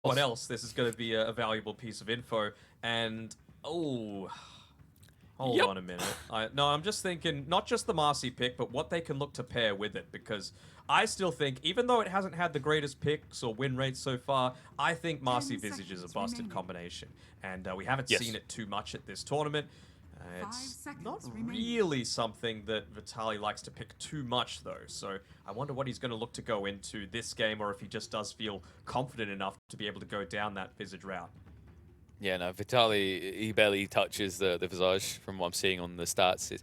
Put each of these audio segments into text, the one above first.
what else, this is going to be a valuable piece of info. And, oh, hold on a minute. No, I'm just thinking, not just the Marcy pick, but what they can look to pair with it. Because I still think, even though it hasn't had the greatest picks or win rates so far, I think Marcy Visage is a busted combination. And we haven't seen it too much at this tournament. It's not really something that Vitaly likes to pick too much, though. So I wonder what he's going to look to go into this game, or if he just does feel confident enough to be able to go down that Visage route. Yeah, no, Vitaly, he barely touches the Visage from what I'm seeing on the stats.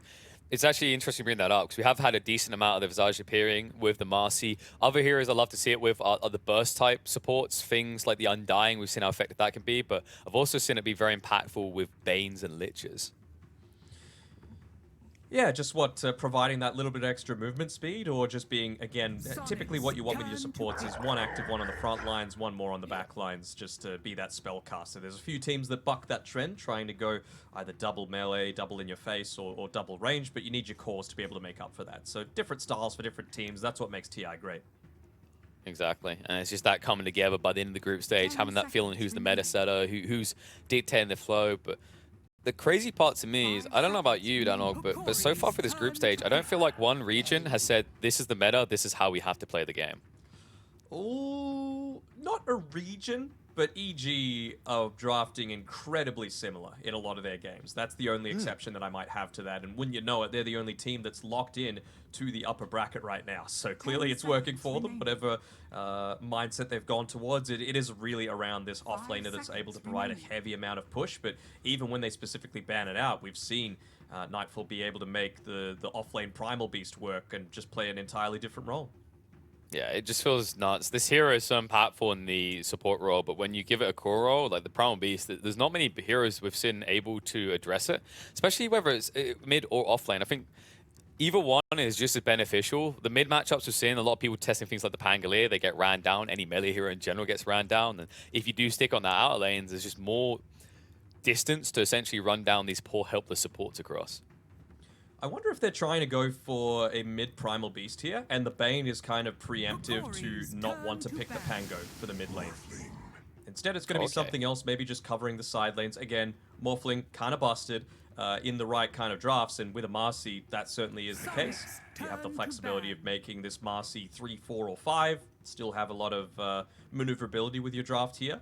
It's actually interesting to bring that up because we have had a decent amount of the Visage appearing with the Marcy. Other heroes I love to see it with are the burst type supports, things like the Undying. We've seen how effective that can be, but I've also seen it be very impactful with Banes and Liches. Yeah, just providing that little bit extra movement speed, or just being, again, typically what you want with your supports is one active one on the front lines, one more on the back lines, just to be that spellcaster. There's a few teams that buck that trend, trying to go either double melee, double in your face, or double range, but you need your cores to be able to make up for that. So different styles for different teams, that's what makes TI great. Exactly, and it's just that coming together by the end of the group stage, having that feeling who's the meta setter, who's dictating the flow, but the crazy part to me is, I don't know about you, Danog, but so far for this group stage, I don't feel like one region has said, this is the meta, this is how we have to play the game. Oh, not a region, but EG are drafting incredibly similar in a lot of their games. That's the only exception that I might have to that. And wouldn't you know it, they're the only team that's locked in to the upper bracket right now. So clearly it's working for them, whatever mindset they've gone towards. It is really around this offlaner that's able to provide a heavy amount of push. But even when they specifically ban it out, we've seen Nightfall be able to make the offlane Primal Beast work and just play an entirely different role. Yeah, it just feels nuts. This hero is so impactful in the support role, but when you give it a core role, like the Primal Beast, there's not many heroes we've seen able to address it, especially whether it's mid or offlane. I think either one is just as beneficial. The mid matchups we've seen, a lot of people testing things like the Pangolier, they get ran down. Any melee hero in general gets ran down. And if you do stick on that outer lanes, there's just more distance to essentially run down these poor helpless supports across. I wonder if they're trying to go for a mid-Primal Beast here, and the Bane is kind of preemptive to not want to pick the Pango for the mid lane. Instead, it's going to be something else, maybe just covering the side lanes. Again, Morphling kind of busted in the right kind of drafts, and with a Marcy, that certainly is the case. You have the flexibility of making this Marcy 3, 4, or 5, still have a lot of maneuverability with your draft here.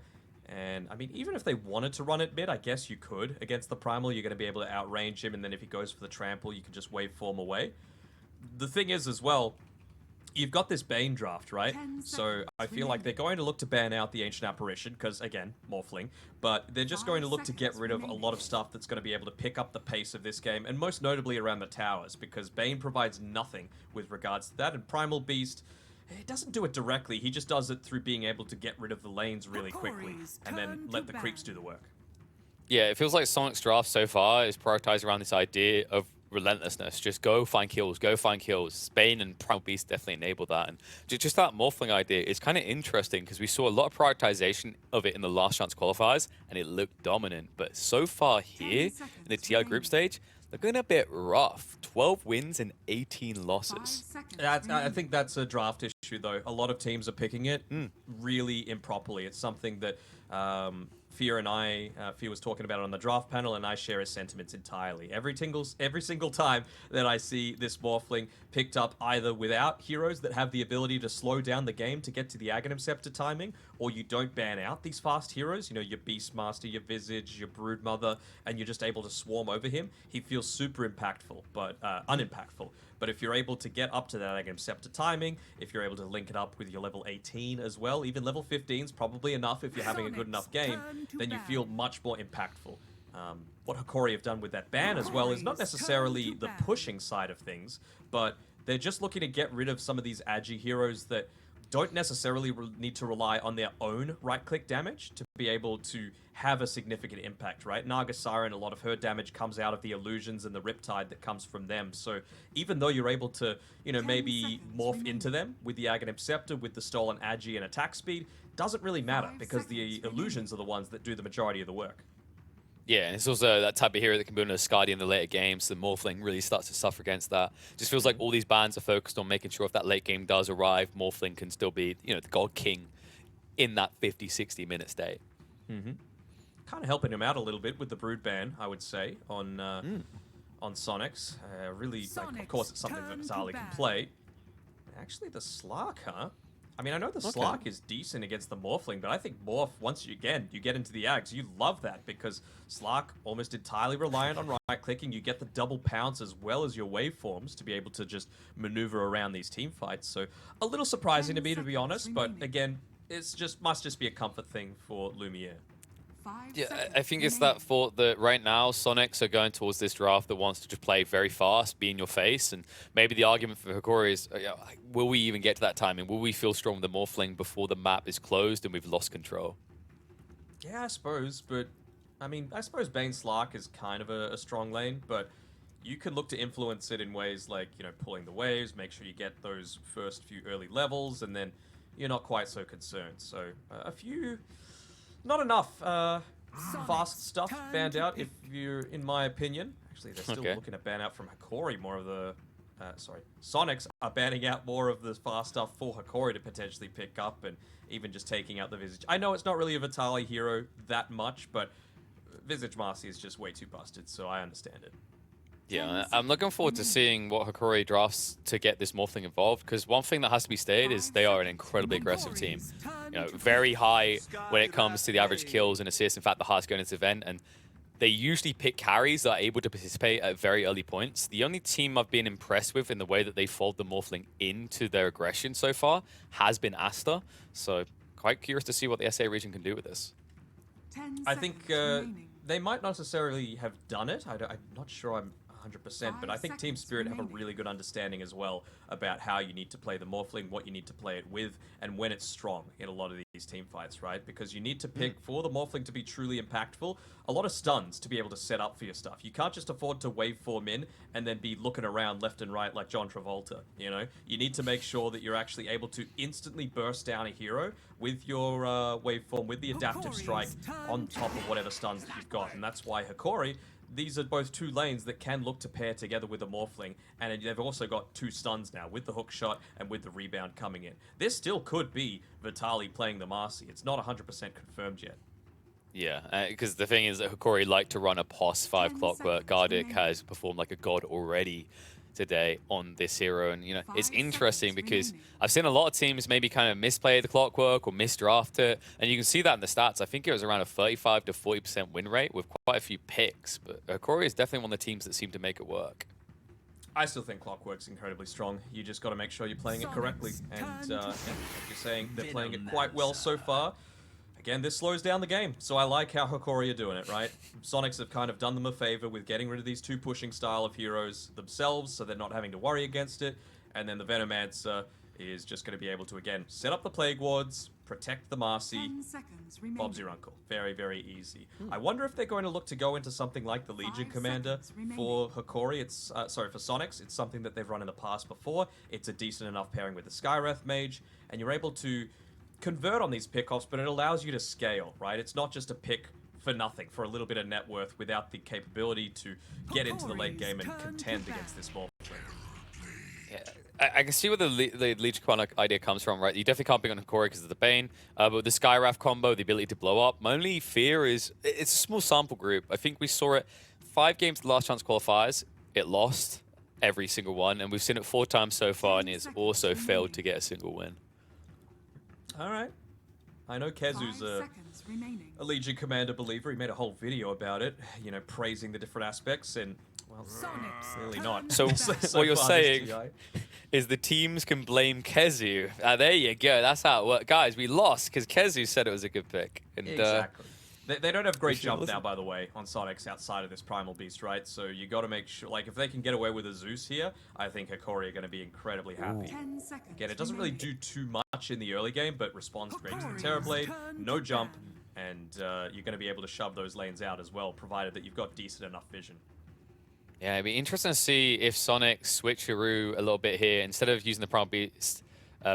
And, I mean, even if they wanted to run it mid, I guess you could. Against the Primal, you're going to be able to outrange him, and then if he goes for the trample, you can just waveform away. The thing is, as well, you've got this Bane draft, right? So I feel like they're going to look to ban out the Ancient Apparition, because, again, Morphling. But they're just going to look to get rid of a lot of stuff that's going to be able to pick up the pace of this game, and most notably around the towers, because Bane provides nothing with regards to that, and Primal Beast, it doesn't do it directly, he just does it through being able to get rid of the lanes really quickly and then let the creeps do the work. Yeah, it feels like Soniqs draft so far is prioritized around this idea of relentlessness. Just go find kills, go find kills. Spain and Primal Beast definitely enable that. And just that Morphling idea is kind of interesting because we saw a lot of prioritization of it in the last chance qualifiers and it looked dominant. But so far here in the TI group stage, they're going a bit rough. 12 wins and 18 losses. I think that's a draft issue, though. A lot of teams are picking it really improperly. It's something that Fear was talking about it on the draft panel, and I share his sentiments entirely. Every single time that I see this Morphling picked up either without heroes that have the ability to slow down the game to get to the Aghanim Scepter timing, or you don't ban out these fast heroes, you know, your Beastmaster, your Visage, your Broodmother, and you're just able to swarm over him, he feels super impactful, but unimpactful. But if you're able to get up to that Aghanim Scepter timing, if you're able to link it up with your level 18 as well, even level 15 is probably enough if you're having a good enough game, then you feel much more impactful. What Hokori have done with that ban as well is not necessarily the pushing side of things, but they're just looking to get rid of some of these agi heroes that don't necessarily need to rely on their own right-click damage to be able to have a significant impact, right? Naga Siren, a lot of her damage comes out of the illusions and the Riptide that comes from them. So even though you're able to, you know, maybe morph into them with the Aghanim Scepter, with the Stolen Agi and attack speed, doesn't really matter because the illusions are the ones that do the majority of the work. Yeah, and it's also that type of hero that can build a Skadi in the later games. The Morphling really starts to suffer against that. Just feels like all these bans are focused on making sure if that late game does arrive, Morphling can still be, you know, the God King in that 50-60 minute state. Kind of helping him out a little bit with the Brood ban, I would say, on Soniqs. Really, like, of course, it's something that Vitali can play. Actually, the Slark, huh? I mean, I know the Slark is decent against the Morphling, but I think Morph, once you get into the Ags, you love that because Slark almost entirely reliant on right-clicking. You get the double pounce as well as your waveforms to be able to just maneuver around these team fights. So a little surprising to me, to be honest, but again, must just be a comfort thing for Lumiere. Yeah, I think it's that thought that right now Soniqs are going towards this draft that wants to just play very fast, be in your face, and maybe the argument for Hokori is, will we even get to that timing? Will we feel strong with the Morphling before the map is closed and we've lost control? Yeah, I suppose, but I mean, I suppose Bane Slark is kind of a strong lane, but you can look to influence it in ways like, pulling the waves, make sure you get those first few early levels, and then you're not quite so concerned. So a few... Not enough fast stuff banned out, if you're, in my opinion. Actually, they're still looking at ban out from Hokori more of the... Soniqs are banning out more of the fast stuff for Hokori to potentially pick up and even just taking out the Visage. I know it's not really a Vitali hero that much, but Visage Marcy is just way too busted, so I understand it. Yeah, I'm looking forward to seeing what Hokori drafts to get this Morphling involved, because one thing that has to be stated is they are an incredibly aggressive team. Very high when it comes to the average kills and assists. In fact, the highest going into this event, and they usually pick carries that are able to participate at very early points. The only team I've been impressed with in the way that they fold the Morphling into their aggression so far has been Aster. So quite curious to see what the SA region can do with this. I think they might not necessarily have done it. I'm not sure I'm 100%, but I think Team Spirit have a really good understanding as well about how you need to play the Morphling, what you need to play it with, and when it's strong in a lot of these team fights, right? Because you need to pick, for the Morphling to be truly impactful, a lot of stuns to be able to set up for your stuff. You can't just afford to waveform in and then be looking around left and right like John Travolta, You need to make sure that you're actually able to instantly burst down a hero with your waveform, with the adaptive strike on top of whatever stuns that you've got. And that's why Hokori, these are both two lanes that can look to pair together with a Morphling, and they've also got two stuns now, with the hook shot and with the rebound coming in. This still could be Vitali playing the Marcy. It's not 100% confirmed yet. Yeah, because the thing is that Hokori like to run a POS 5 clockwork. Gardic has performed like a god already today on this hero, and it's interesting because I've seen a lot of teams maybe kind of misplay the clockwork or misdraft it, and you can see that in the stats. I think it was around a 35 to 40% win rate with quite a few picks, but Hokori is definitely one of the teams that seem to make it work. I still think Clockwork's incredibly strong. You just got to make sure you're playing it correctly, and like you're saying, they're playing it quite well so far. Again, this slows down the game, so I like how Hokori are doing it, right? Soniqs have kind of done them a favor with getting rid of these two pushing style of heroes themselves, so they're not having to worry against it. And then the Venomancer is just going to be able to, again, set up the Plague Wards, protect the Marcy. Bob's your uncle. Very, very easy. I wonder if they're going to look to go into something like the Legion Commander for Hokori. For Soniqs. It's something that they've run in the past before. It's a decent enough pairing with the Skywrath Mage, and you're able to convert on these pickoffs, but it allows you to scale, right? It's not just a pick for nothing, for a little bit of net worth, without the capability to get into the late game and contend against this Morphling. Yeah, I can see where the Legion Commander idea comes from, right? You definitely can't pick on Hokori because of the Bane, but with the Skywrath combo, the ability to blow up, my only fear is it's a small sample group. I think we saw it 5 games the last chance qualifiers, it lost every single one, and we've seen it 4 times so far, and it's also failed to get a single win. All right. I know Kezu's a Legion Commander believer. He made a whole video about it, praising the different aspects, and, well, really not. So what you're saying is the teams can blame Kezu. There you go. That's how it works. Guys, we lost because Kezu said it was a good pick. And, exactly. They don't have great jump now, by the way, on Soniqs outside of this Primal Beast, right? So you got to make sure, like, if they can get away with a Zeus here, I think Hokori are going to be incredibly happy. Again, it doesn't really do too much in the early game, but responds great to the Terrorblade, no jump, and you're going to be able to shove those lanes out as well, provided that you've got decent enough vision. Yeah, it'd be interesting to see if Sonic switcheroo a little bit here. Instead of using the Primal Beast,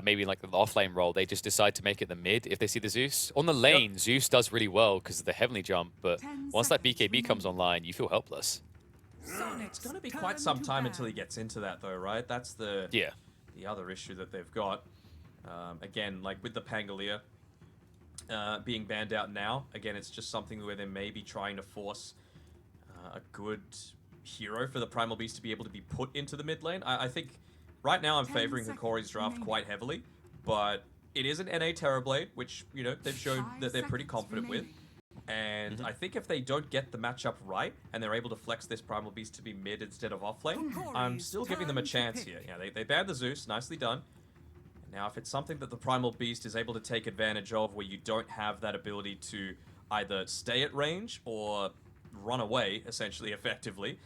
maybe like the offlane role, they just decide to make it the mid if they see the Zeus. On the lane, Zeus does really well because of the Heavenly Jump, but once that BKB comes online, you feel helpless. It's going to be quite some time until he gets into that, though, right? That's the other issue that they've got. Again, like with the Pangolier, being banned out now. Again, it's just something where they may be trying to force a good hero for the Primal Beast to be able to be put into the mid lane. I think right now I'm favoring Hokori's draft quite heavily, but it is an NA Terrorblade, which, you know, they've shown that they're pretty confident with. And I think if they don't get the matchup right and they're able to flex this Primal Beast to be mid instead of off lane, I'm still giving them a chance here. Yeah, they banned the Zeus, nicely done. Now, if it's something that the Primal Beast is able to take advantage of where you don't have that ability to either stay at range or run away, essentially, effectively,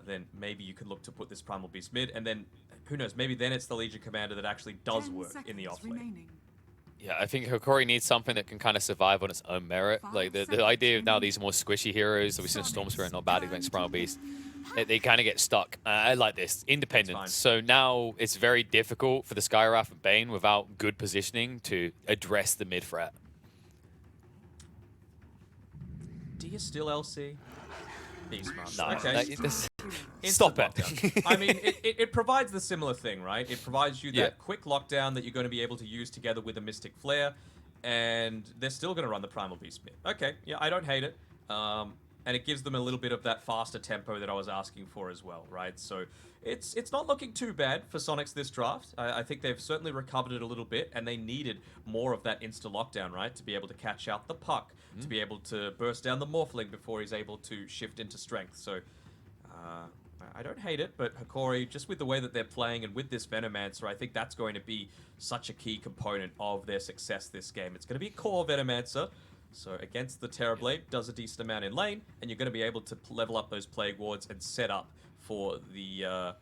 then maybe you can look to put this Primal Beast mid, and then, who knows, maybe then it's the Legion Commander that actually does work in the off-lane. Yeah, I think Hokori needs something that can kind of survive on its own merit. Like, the idea of now these more squishy heroes that we've seen Storm Spirit not bad against Primal Beast, they kind of get stuck. I like this. Independent. So now it's very difficult for the Skywrath and Bane without good positioning to address the mid threat. Do you still LC? Beastmaster. No, okay. Stop it. I mean, it provides the similar thing, right? It provides you that quick lockdown that you're going to be able to use together with a Mystic Flare, and they're still going to run the Primal Beast mid. Okay, yeah, I don't hate it. And it gives them a little bit of that faster tempo that I was asking for as well, right? So it's not looking too bad for Soniqs this draft. I think they've certainly recovered it a little bit, and they needed more of that insta-lockdown, right? To be able to catch out the puck, to be able to burst down the Morphling before he's able to shift into strength. So I don't hate it, but Hokori, just with the way that they're playing and with this Venomancer, I think that's going to be such a key component of their success this game. It's going to be core Venomancer. So against the Terrorblade, does a decent amount in lane, and you're going to be able to level up those Plague Wards and set up for the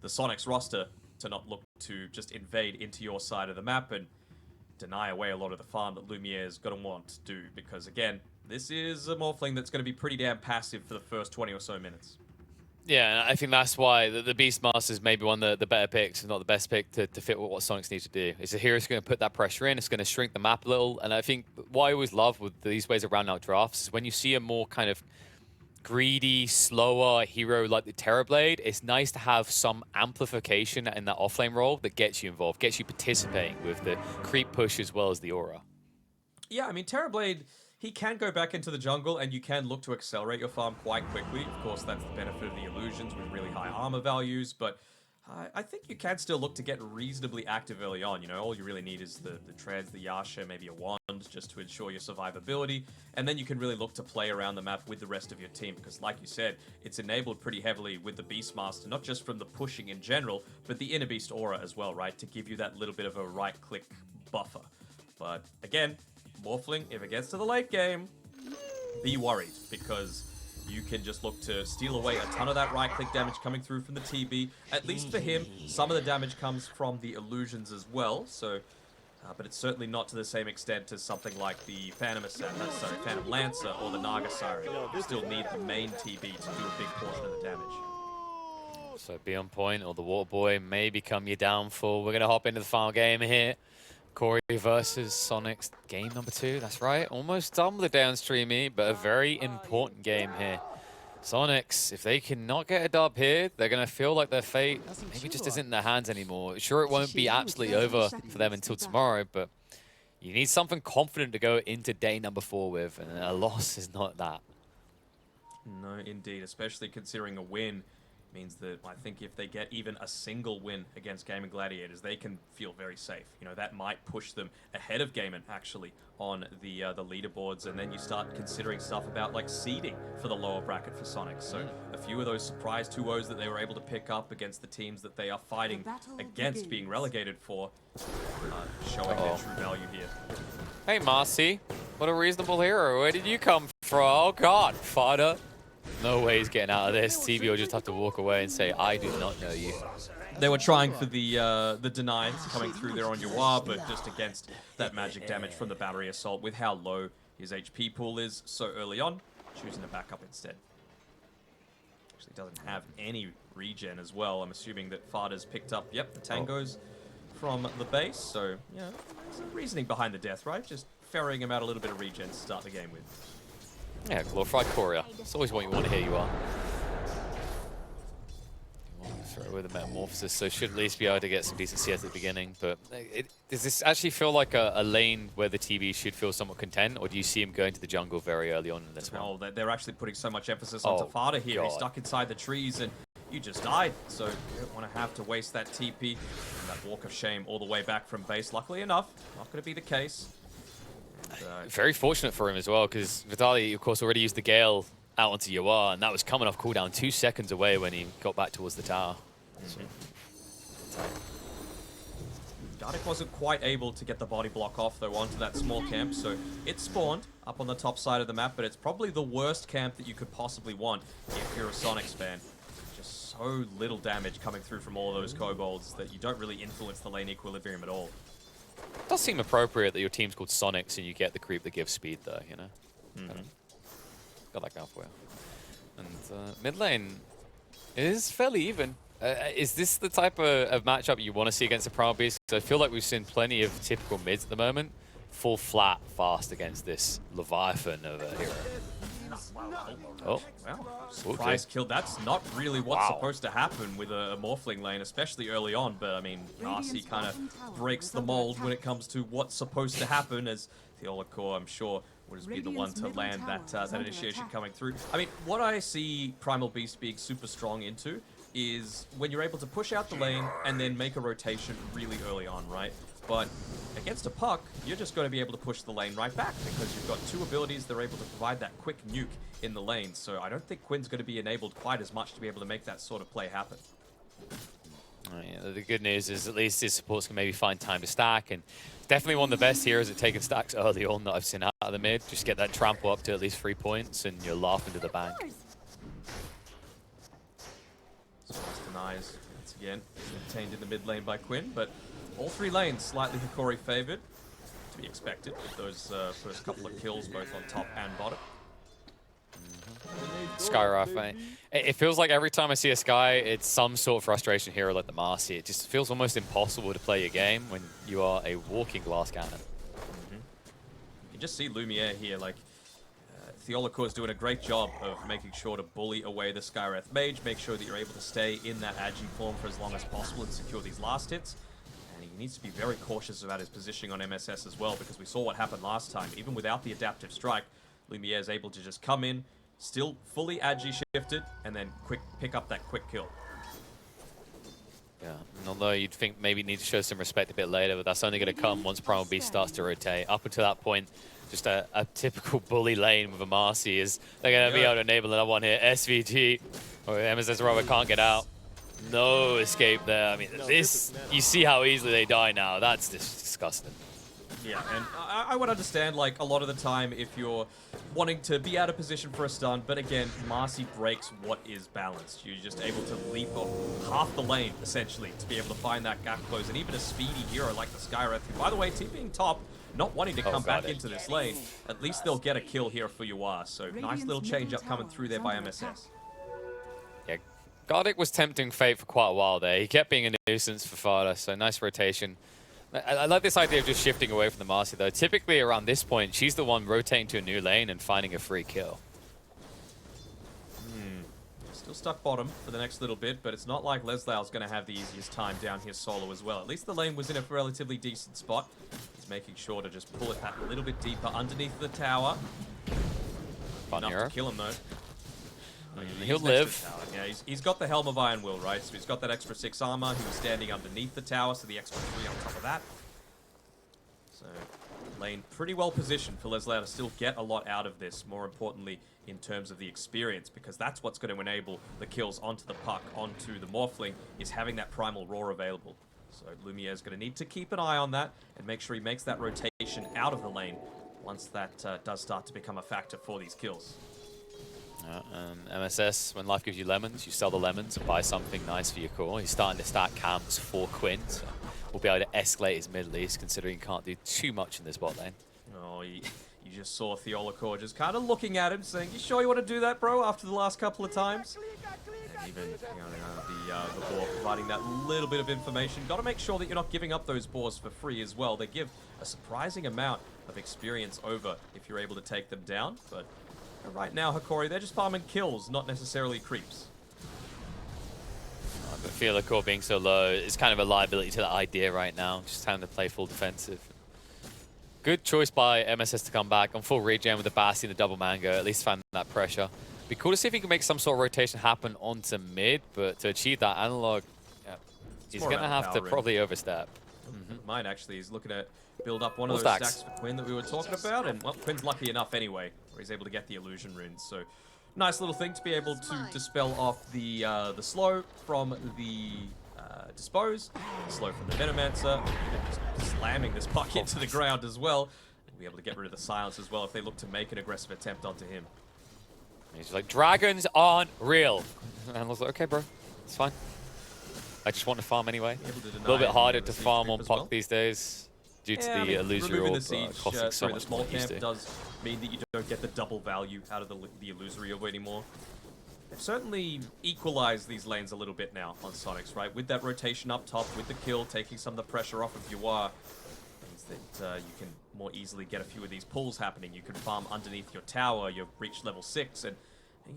Soniqs roster to not look to just invade into your side of the map and deny away a lot of the farm that Lumiere's going to want to do. Because again, this is a Morphling that's going to be pretty damn passive for the first 20 or so minutes. Yeah, and I think that's why the Beastmaster is maybe one of the better picks, if not the best pick to fit what Soniqs need to do. It's a hero that's going to put that pressure in, it's going to shrink the map a little, and I think what I always love with these ways of rounding out drafts is when you see a more kind of greedy, slower hero like the Terrorblade, it's nice to have some amplification in that offlane role that gets you involved, gets you participating with the creep push as well as the aura. Yeah, I mean, Terrorblade, he can go back into the jungle, and you can look to accelerate your farm quite quickly. Of course, that's the benefit of the illusions with really high armor values, but I think you can still look to get reasonably active early on. You know, all you really need is the treads, the Yasha, maybe a wand, just to ensure your survivability, and then you can really look to play around the map with the rest of your team, because like you said, it's enabled pretty heavily with the Beastmaster, not just from the pushing in general, but the Inner Beast aura as well, right, to give you that little bit of a right-click buffer. But again, Morphling, if it gets to the late game, be worried, because you can just look to steal away a ton of that right-click damage coming through from the TB. At least for him, some of the damage comes from the illusions as well, so... but it's certainly not to the same extent as something like the Phantom Lancer or the Naga Siren. You still need the main TB to do a big portion of the damage. So be on point, or the Water Boy may become your downfall. We're going to hop into the final game here. Hokori versus Soniqs, game number 2, that's right. Almost done with the downstreamy, but a very important game here. Soniqs, if they cannot get a dub here, they're going to feel like their fate maybe just isn't in their hands anymore. Sure, it won't be absolutely over for them until tomorrow, but you need something confident to go into day number 4 with, and a loss is not that. No, indeed, especially considering a win means that I think if they get even a single win against Gaimin Gladiators, they can feel very safe. You know, that might push them ahead of Gaimin, actually, on the leaderboards, and then you start considering stuff about, like, seeding for the lower bracket for Soniqs. So a few of those surprise 2-0s that they were able to pick up against the teams that they are fighting against being relegated for, showing their true value here. Hey, Marcy, what a reasonable hero. Where did you come from? Oh, God, fighter. No way he's getting out of this. TV will just have to walk away and say, I do not know you. They were trying for the denies coming through there on Yuwa, but just against that magic damage from the battery assault with how low his HP pool is so early on, choosing to back up instead. Actually doesn't have any regen as well. I'm assuming that Fada's picked up, the tangos from the base, so, you know, some reasoning behind the death, right? Just ferrying him out a little bit of regen to start the game with. Yeah, glorified courier. It's always what you want to hear you are. with the Metamorphosis, so should at least be able to get some decent CS at the beginning. But does this actually feel like a lane where the TB should feel somewhat content, or do you see him going to the jungle very early on in this one? Oh, they're actually putting so much emphasis on Tafada here. He's stuck inside the trees, and you just died, so you don't want to have to waste that TP and that walk of shame all the way back from base. Luckily enough, not going to be the case. Very fortunate for him as well, because Vitaly, of course, already used the Gale out onto Yoa, and that was coming off cooldown 2 seconds away when he got back towards the tower. Gardic wasn't quite able to get the body block off, though, onto that small camp, so it spawned up on the top side of the map, but it's probably the worst camp that you could possibly want if you're a Soniqs fan. Just so little damage coming through from all of those kobolds that you don't really influence the lane equilibrium at all. It does seem appropriate that your team's called Soniqs and you get the creep that gives speed, though, you know? Got that going for you. And mid lane is fairly even. Is this the type of matchup you want to see against a Primal Beast? Because I feel like we've seen plenty of typical mids at the moment fall flat fast against this Leviathan of a hero. Oh, well, surprise kill. That's not really what's supposed to happen with a Morphling lane, especially early on. But, I mean, Narcy kind of breaks the mold when it comes to what's supposed to happen, as Theolacor, I'm sure, would be the one to land that initiation coming through. I mean, what I see Primal Beast being super strong into is when you're able to push out the lane and then make a rotation really early on, right? But against a puck, you're just going to be able to push the lane right back because you've got two abilities that are able to provide that quick nuke in the lane. So I don't think Quinn's going to be enabled quite as much to be able to make that sort of play happen. Oh, yeah, the good news is at least his supports can maybe find time to stack, and definitely one of the best heroes at taking stacks early on that I've seen out of the mid. Just get that trample up to at least 3 points and you're laughing to the bank. Denies once again contained in the mid lane by Quinn, but all three lanes slightly Hokori favored, to be expected with those first couple of kills both on top and bottom. Skywrath, it feels like every time I see a Sky, it's some sort of frustration hero like the Marcy. It just feels almost impossible to play your game when you are a walking glass cannon. You can just see Lumiere here, like Theolacor is doing a great job of making sure to bully away the Skywrath Mage, make sure that you're able to stay in that Agi form for as long as possible and secure these last hits. And he needs to be very cautious about his positioning on MSS as well, because we saw what happened last time. Even without the adaptive strike, Lumiere is able to just come in, still fully Agi shifted, and then pick up that quick kill. Yeah, and although you'd think maybe need to show some respect a bit later, but that's only going to come once Primal Beast starts to rotate. Up until that point, just a typical bully lane with a Marcy is they're going to be able to enable another one here. SVG, or MSS Robert can't get out. No escape there. I mean, this, you see how easily they die now. That's just disgusting. Yeah, and I would understand, like, a lot of the time if you're wanting to be out of position for a stun, but again, Marcy breaks what is balanced. You're just able to leap off half the lane, essentially, to be able to find that gap close. And even a speedy hero like the Skywrath, who, by the way, TPing top, not wanting to come back into this lane, at least they'll get a kill here for Yoa. So nice little change up coming through there by MSS. Yeah, Gardic was tempting fate for quite a while there. He kept being a nuisance for Fada, so nice rotation. I like this idea of just shifting away from the Marcy, though. Typically, around this point, she's the one rotating to a new lane and finding a free kill. Still stuck bottom for the next little bit, but it's not like Leslau's going to have the easiest time down here solo as well. At least the lane was in a relatively decent spot. He's making sure to just pull it back a little bit deeper underneath the tower. Fun Enough hero. to kill him, though. He'll live. Yeah, he's got the Helm of Iron Will, right? So he's got that extra 6 armor. He was standing underneath the tower, so the extra 3 on top of that. So, lane pretty well positioned for Leslau to still get a lot out of this. More importantly, in terms of the experience, because that's what's going to enable the kills onto the puck, onto the Morphling, is having that Primal Roar available. So Lumiere is going to need to keep an eye on that and make sure he makes that rotation out of the lane once that does start to become a factor for these kills. MSS, when life gives you lemons, you sell the lemons and buy something nice for your core. He's starting to start camps for Quinn, so we'll be able to escalate his mid at least, considering he can't do too much in this bot lane. Oh, you just saw Theolacor just kind of looking at him, saying, "You sure you want to do that, bro?" After the last couple of times. And even the boar providing that little bit of information. Got to make sure that you're not giving up those boars for free as well. They give a surprising amount of experience over if you're able to take them down, but right now, Hokori, they're just farming kills, not necessarily creeps. But Hokori being so low is kind of a liability to that idea right now. Just time to play full defensive. Good choice by MSS to come back on full regen with the Basti and the double mango. At least find that pressure. Be cool to see if he can make some sort of rotation happen onto mid, but to achieve that analog, yeah, he's going to have to probably overstep. Mine actually is looking to build up one of those stacks for Quinn that we were talking about, and well, Quinn's lucky enough anyway, where he's able to get the illusion runes. So nice little thing to be able to dispel off the slow from the dispose, the slow from the Venomancer, and just slamming this puck into the ground as well. We'll be able to get rid of the silence as well if they look to make an aggressive attempt onto him. He's like, dragons aren't real. And I was like, okay, bro, it's fine. I just want to farm anyway. A little bit harder to farm on puck these days due to the illusory orb costing so much more. The small camp does mean that you don't get the double value out of the illusory orb anymore. They've certainly equalized these lanes a little bit now on Soniqs, right? With that rotation up top, with the kill, taking some of the pressure off of Yuar, means that you can more easily get a few of these pulls happening. You can farm underneath your tower, you've reached level 6, and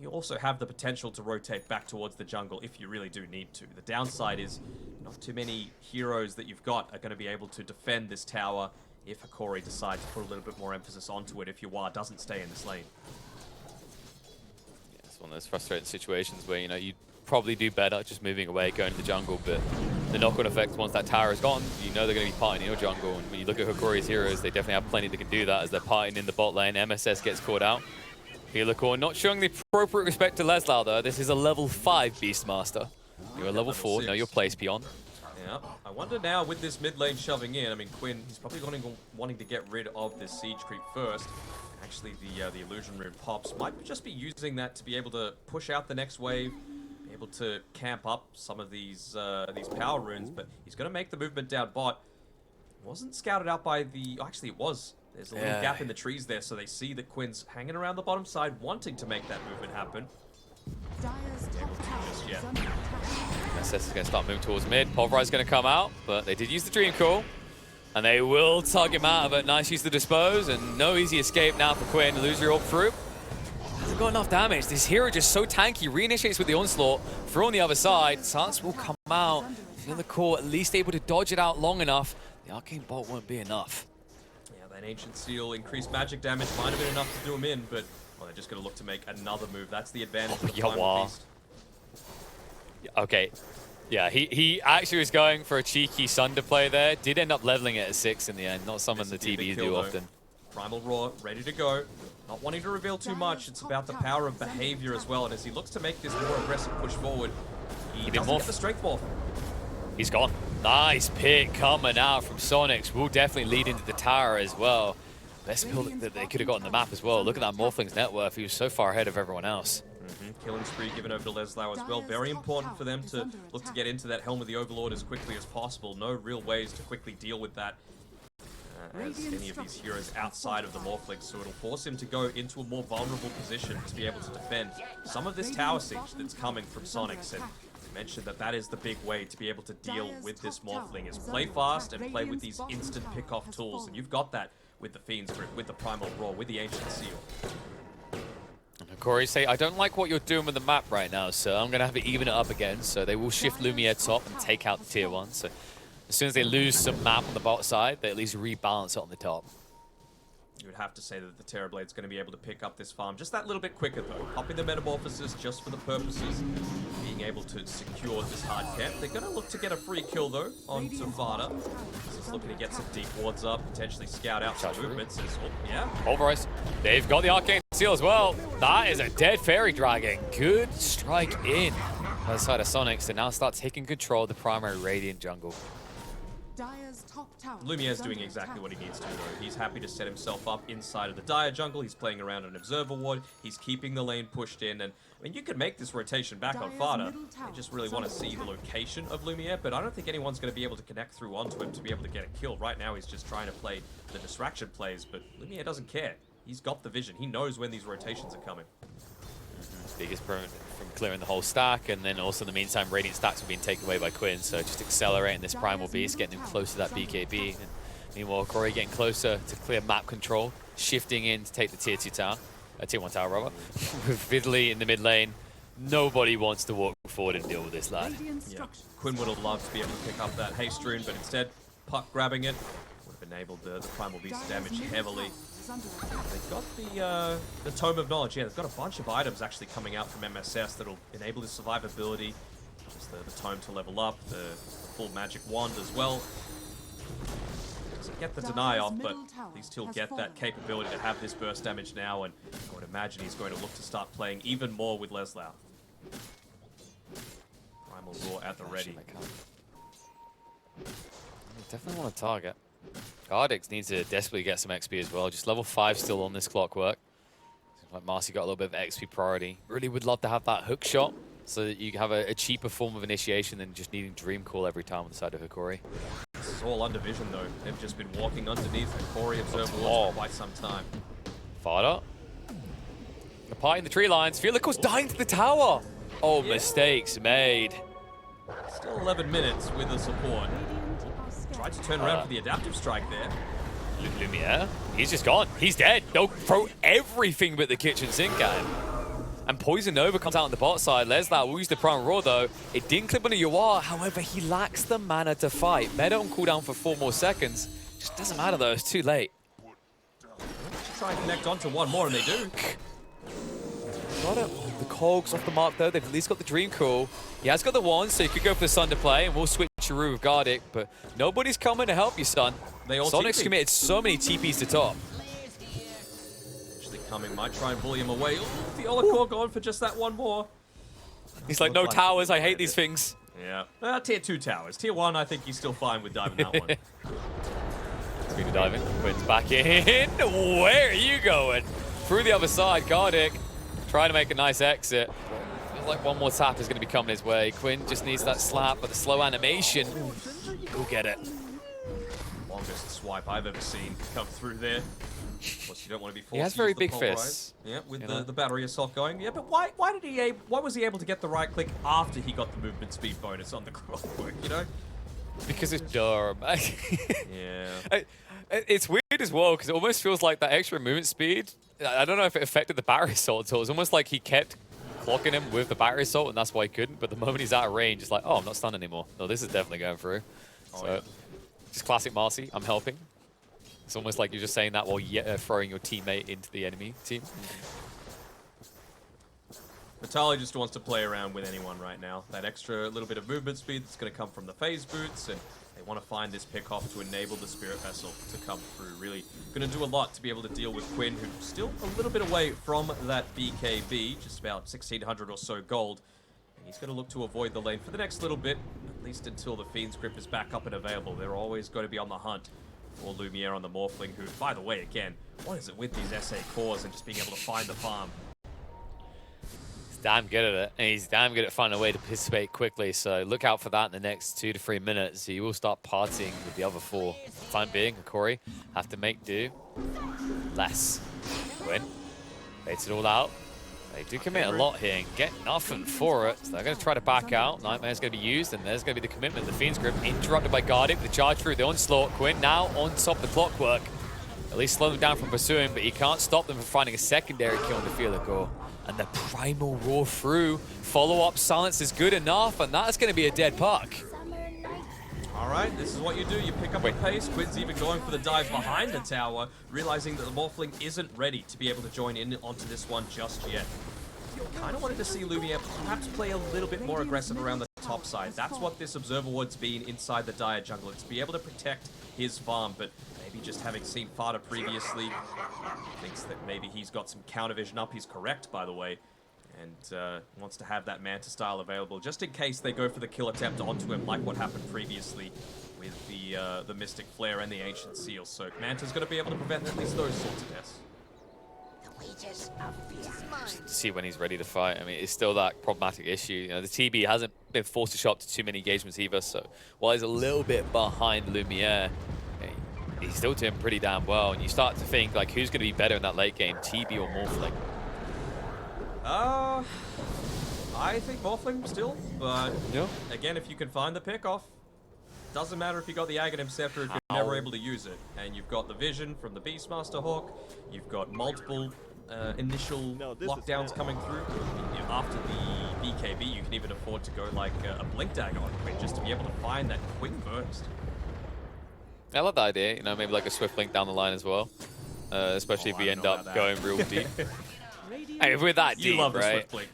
you also have the potential to rotate back towards the jungle if you really do need to. The downside is not too many heroes that you've got are going to be able to defend this tower if Hokori decides to put a little bit more emphasis onto it if Yuar doesn't stay in this lane. One of those frustrating situations where, you know, you probably do better just moving away, going to the jungle, but the knock-on effect once that tower is gone, you know they're going to be partying in your jungle. And when you look at Hokori's heroes, they definitely have plenty that can do that as they're partying in the bot lane. MSS gets caught out. Hokori not showing the appropriate respect to Leslau though. This is a level 5 Beastmaster. You're a level 4, know your place, Beyond. Yeah, I wonder now with this mid lane shoving in, I mean, Quinn, he's probably wanting to get rid of this siege creep first. Actually, the illusion rune pops might just be using that to be able to push out the next wave, be able to camp up some of these power runes, but he's going to make the movement down bot. It wasn't scouted out by the... Actually, it was. There's a little gap in the trees there, so they see that Quinn's hanging around the bottom side, wanting to make that movement happen. SS is going to start moving towards mid. Pulverize going to come out, but they did use the Dream Call. And they will tug him out of it. Nice use to dispose, and no easy escape now for Quinn. Illusory orb through. Hasn't got enough damage. This hero just so tanky. Reinitiates with the onslaught. Through on the other side. Silence will come out. Feel the core at least able to dodge it out long enough. The arcane bolt won't be enough. Yeah, that ancient seal increased magic damage might have been enough to do him in, but well, they're just going to look to make another move. That's the advantage of the Primal Beast. Okay. Yeah, he actually was going for a cheeky Sunder play there. Did end up leveling it at 6 in the end. Not something the TBs do often. Primal Roar, ready to go. Not wanting to reveal too much. It's about the power of behavior as well. And as he looks to make this more aggressive push forward, he doesn't get the strength morph. He's gone. Nice pick coming out from Soniqs. Will definitely lead into the tower as well. Best build that they could have got on the map as well. Look at that Morphling's net worth. He was so far ahead of everyone else. Killing spree given over to Leslau as well. Very important for them to look to get into that Helm of the Overlord as quickly as possible. No real ways to quickly deal with that as any of these heroes outside of the Morphling, so it'll force him to go into a more vulnerable position to be able to defend some of this tower siege that's coming from Soniqs. And I mentioned that that is the big way to be able to deal with this Morphling, is play fast and play with these instant pick-off tools, and you've got that with the Fiend's Grip, with the Primal Roar, with the Ancient Seal. Corey say, I don't like what you're doing with the map right now, so I'm going to have to even it up again. So they will shift Lumiere top and take out the tier 1. So as soon as they lose some map on the bot side, they at least rebalance it on the top. You would have to say that the Terrorblade's going to be able to pick up this farm just that little bit quicker, though. Popping the Metamorphosis just for the purposes of being able to secure this hard camp. They're going to look to get a free kill, though, onto Vada. He's looking to get some deep wards up, potentially scout out some movements. Yeah. Pulverize. They've got the Arcane Seal as well. That is a dead Fairy Dragon. Good strike in by the side of Soniqs to now start taking control of the primary Radiant jungle. Lumiere's doing exactly what he needs to, though. He's happy to set himself up inside of the Dire jungle. He's playing around an Observer ward. He's keeping the lane pushed in. And I mean, you could make this rotation back on Fada. I just really want to see the location of Lumiere, but I don't think anyone's going to be able to connect through onto him to be able to get a kill. Right now, he's just trying to play the distraction plays, but Lumiere doesn't care. He's got the vision. He knows when these rotations are coming. Biggest permanent from clearing the whole stack, and then also in the meantime, Radiant stacks are being taken away by Quinn, so just accelerating this Primal Beast, getting him close to that BKB. And meanwhile, Hokori getting closer to clear map control, shifting in to take the tier 2 tower, tier 1 tower rather. With Vidley in the mid lane, nobody wants to walk forward and deal with this lad. Yeah. Quinn would have loved to be able to pick up that haste rune, but instead, Puck grabbing it would have enabled the Primal Beast damage heavily. They've got the Tome of Knowledge. Yeah, they've got a bunch of items actually coming out from MSS that'll enable his survivability. Just the Tome to level up, the full magic wand as well. Doesn't get the deny off, but at least he'll get that capability to have this burst damage now, and I would imagine he's going to look to start playing even more with Leslau. Primal Roar at the ready. Definitely want to target. Gardix needs to desperately get some XP as well. Just level 5 still on this clockwork. Like Marcy got a little bit of XP priority. Really would love to have that hook shot so that you have a cheaper form of initiation than just needing Dream Call every time on the side of Hokori. This is all under vision though. They've just been walking underneath Hokori Observer Walls for quite some time. Fada. The pie in the tree lines. Felical's dying to the tower. Oh, yeah. Mistakes made. Still 11 minutes with the support. Tried to turn around for the adaptive strike there. Lumiere, he's just gone. He's dead. They'll throw everything but the kitchen sink at him. And Poison Nova comes out on the bot side. Leslau will use the Prime Roar though. It didn't clip on a Yuar, however, he lacks the mana to fight. Meta on cooldown for 4 more seconds. Just doesn't matter though, it's too late. Try and connect onto one more, and they do. Got it. The cogs off the mark though. They've at least got the Dream Call. He has got the wand, so he could go for the Sun to play, and we'll switch Chiru with Gardic, but nobody's coming to help you, son. They all Soniqs committed so many TPs to top. Actually coming, might try and bully him away. Ooh, the Core gone for just that one more. He's like, no towers, I hate these things. Yeah. Tier 2 towers. Tier 1, I think he's still fine with diving that one. Speed of diving. Quinn's back in. Where are you going? Through the other side, Gardic trying to make a nice exit. Feels like one more tap is going to be coming his way. Quinn just needs that slap, but the slow animation. He'll get it. Longest swipe I've ever seen come through there. Of course, you don't want to be forced. He has very big fists. Yeah, with the battery assault going. Yeah, but why was he able to get the right click after he got the movement speed bonus on the clockwork, you know? Because it's dumb. Yeah. It's weird as well, because it almost feels like that extra movement speed, I don't know if it affected the battery assault at all. It's almost like he kept clocking him with the battery assault, and that's why he couldn't. But the moment he's out of range, it's like, oh, I'm not stunned anymore. No, this is definitely going through. Oh, so, yeah. Just classic Marcy, I'm helping. It's almost like you're just saying that while throwing your teammate into the enemy team. Vitaly just wants to play around with anyone right now. That extra little bit of movement speed that's going to come from the phase boots, and they want to find this pick-off to enable the Spirit Vessel to come through. Really going to do a lot to be able to deal with Quinn, who's still a little bit away from that BKB, just about 1,600 or so gold. And he's going to look to avoid the lane for the next little bit, at least until the Fiend's Grip is back up and available. They're always going to be on the hunt for Lumiere on the Morphling, who, by the way, again, what is it with these SA cores and just being able to find the farm? He's damn good at it, and he's damn good at finding a way to participate quickly, so look out for that in the next 2 to 3 minutes. He will start partying with the other 4. For the time being, Hokori have to make do less. Win. Baits it all out. They do commit a lot here and get nothing for it. So they're going to try to back out. Nightmare's going to be used, and there's going to be the commitment. The Fiend's Grip interrupted by Gardic. The charge through the onslaught. Quinn now on top of the clockwork. At least slow them down from pursuing, but he can't stop them from finding a secondary kill on the Felico. And the Primal Roar through. Follow-up silence is good enough, and that's going to be a dead puck. All right, this is what you do. You pick up the pace. Quinn's even going for the dive behind the tower, realizing that the Morphling isn't ready to be able to join in onto this one just yet. Kind of wanted to see Lumiere perhaps play a little bit more aggressive around the top side. That's what this Observer Ward's been inside the Dire jungle. It's to be able to protect his farm, but maybe just having seen Fada previously, thinks that maybe he's got some counter vision up. He's correct, by the way. And wants to have that Manta style available just in case they go for the kill attempt onto him, like what happened previously with the Mystic Flare and the Ancient Seal. So Manta's going to be able to prevent at least those sorts of deaths. Just to see when he's ready to fight. I mean, it's still that problematic issue. You know, the TB hasn't been forced to show up to too many engagements either. So while he's a little bit behind Lumiere, he's still doing pretty damn well. And you start to think, like, who's going to be better in that late game, TB or Morphling? I think Morphling still, but yeah. Again, if you can find the pick-off, doesn't matter if you got the Aghanim Scepter if you're never able to use it. And you've got the vision from the Beastmaster Hawk, you've got multiple initial lockdowns coming through after the BKB, you can even afford to go like a Blink Dagger on Quinn just to be able to find that quick burst. I love the idea, you know, maybe like a Swift Link down the line as well. Especially if we end up going real deep. Hey, if we're that deep, you love the right? Swift Blink.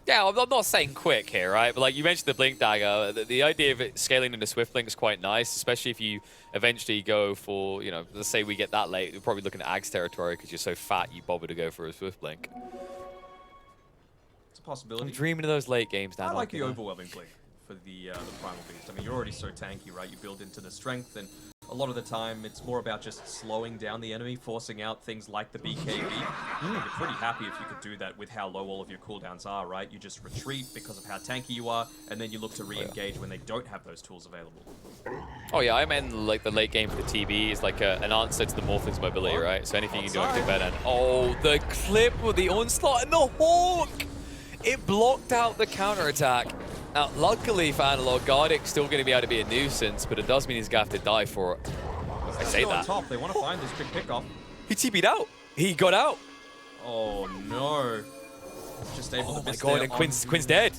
Yeah, I'm not saying quick here, right? But like you mentioned the Blink Dagger, the idea of it scaling into Swift Link is quite nice, especially if you eventually go for, you know, let's say we get that late, we're probably looking at Ag's territory because you're so fat you bother to go for a Swift Blink. It's a possibility. I'm dreaming of those late games now. I like the overwhelming Blink for the Primal Beast. I mean, you're already so tanky, right? You build into the strength, and a lot of the time, it's more about just slowing down the enemy, forcing out things like the BKB. You're pretty happy if you could do that with how low all of your cooldowns are, right? You just retreat because of how tanky you are, and then you look to re-engage when they don't have those tools available. Oh yeah, I meant like the late game for the TB is like an answer to the Morphling's mobility, right? So anything you can do, anything better. And oh, the clip with the onslaught and the Hawk! It blocked out the counterattack. Now, luckily for Analog, Gardick's still going to be able to be a nuisance, but it does mean he's going to have to die for it. I say that. On top. They want to find this quick pick-off. He TP'd out. He got out. Oh, no. Just able to miss. Oh, my God, and Quinn's dead.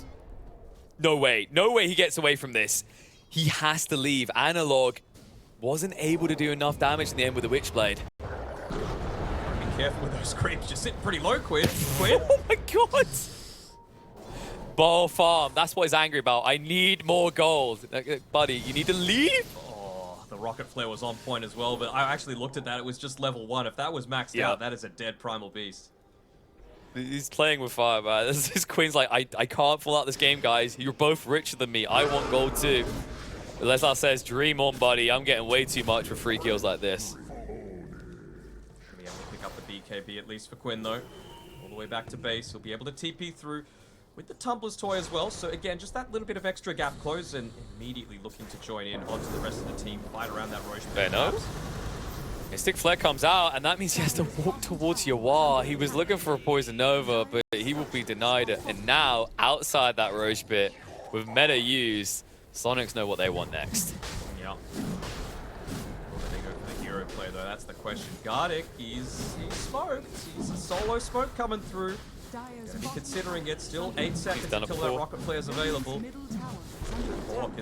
No way. No way he gets away from this. He has to leave. Analog wasn't able to do enough damage in the end with the Witchblade. Be careful with those creeps. You're sitting pretty low, Quinn. Quinn? Oh, my God. Ball farm. That's what he's angry about. I need more gold. Buddy, you need to leave. Oh, the rocket flare was on point as well, but I actually looked at that. It was just level 1. If that was maxed out, that is a dead Primal Beast. He's playing with fire, man. This Queen's like, I can't pull out this game, guys. You're both richer than me. I want gold too. Lesnar says, dream on, buddy. I'm getting way too much for free kills like this. Should be able to pick up the BKB at least for Quinn, though. All the way back to base. He'll be able to TP through with the Tumbler's Toy as well. So again, just that little bit of extra gap close and immediately looking to join in onto the rest of the team, fight around that Roche. Fair enough. Mystic Flare comes out, and that means he has to walk towards Yawar. He was looking for a Poison Nova, but he will be denied it. And now, outside that Roche bit, with meta used, Soniqs know what they want next. Yeah. Will they go for the hero play, though? That's the question. Gardick, he's smoked. He's a solo smoke coming through. Gonna be considering it. Still 8 seconds until that rocket flare is available.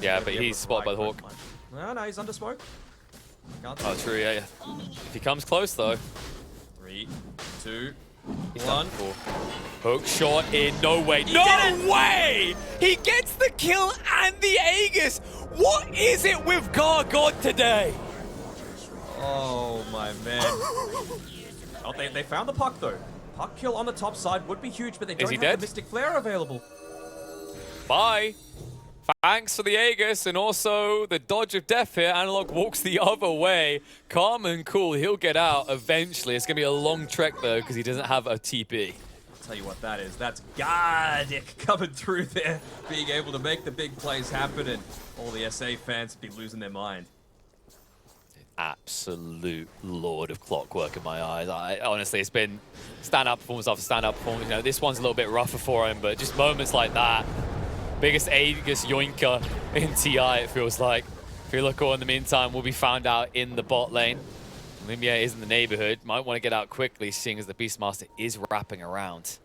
Yeah, but he's spotted by the Hawk. No, he's under smoke. Oh, true, yeah. If he comes close, though. 3, 2, 1. Hook shot in. No way. No way! He gets the kill and the Aegis. What is it with Gargod today? Oh, my man. Oh, they found the puck, though. Puck kill on the top side would be huge, but they don't have the Mystic Flare available. Bye. Thanks for the Aegis and also the dodge of death here. Analog walks the other way. Calm and cool. He'll get out eventually. It's going to be a long trek, though, because he doesn't have a TP. I'll tell you what that is. That's Gardick coming through there, being able to make the big plays happen, and all the SA fans be losing their mind. Absolute lord of clockwork in my eyes. Honestly, it's been stand-up performance after stand-up performance. You know, this one's a little bit rougher for him, but just moments like that. Biggest Aegis yoinker in TI, it feels like. Philico, in the meantime, will be found out in the bot lane. Lumiere is in the neighborhood. Might want to get out quickly, seeing as the Beastmaster is wrapping around.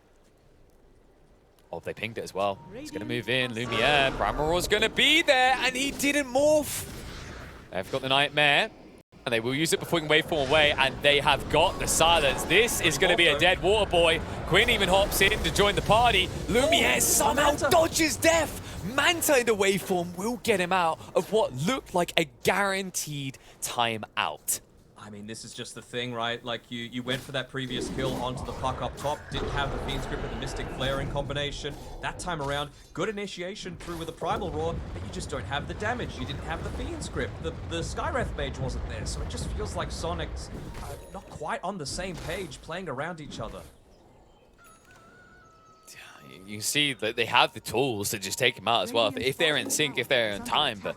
Oh, they pinged it as well. He's going to move in. Lumiere, Primal going to be there, and he didn't morph. They've got the Nightmare. And they will use it before he can waveform away, and they have got the silence. This is going to be a dead water boy. Quinn even hops in to join the party. Lumiere somehow dodges death. Manta in the waveform will get him out of what looked like a guaranteed timeout. I mean, this is just the thing, right? Like, you went for that previous kill onto the puck up top, didn't have the Fiend's Grip with the Mystic Flare in combination. That time around, good initiation through with the Primal Roar, but you just don't have the damage. You didn't have the Fiend's Grip. The Skywrath Mage wasn't there, so it just feels like Soniqs not quite on the same page, playing around each other. You can see that they have the tools to just take him out as well, if they're in sync, if they're in time, but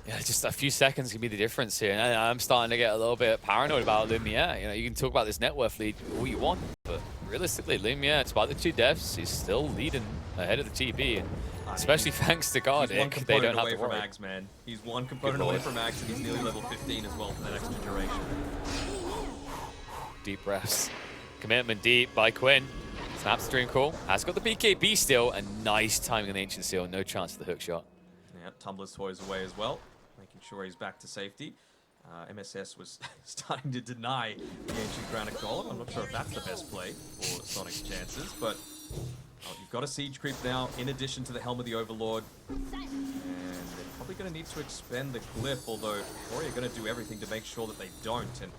yeah, just a few seconds can be the difference here. And I'm starting to get a little bit paranoid about Lumiere. You know, you can talk about this net worth lead all you want, but realistically, Lumiere, despite the 2 deaths, he's still leading ahead of the TP. And especially thanks to Gardick, they don't have to worry. Ags, man. He's one component away from Ags, and he's nearly level 15 as well for that extra duration. Deep breaths. Commitment deep by Quinn. Snaps the dream call. Has got the BKB still, and nice timing on the Ancient Seal. No chance for the hook shot. Yeah, Tumblr's toys away as well, making sure he's back to safety. MSS was starting to deny the Ancient Granite Golem. I'm not sure if that's the best play for Sonic's chances, but you've got a Siege Creep now, in addition to the Helm of the Overlord. And they're probably going to need to expend the Glyph, although Hokori are going to do everything to make sure that they don't. And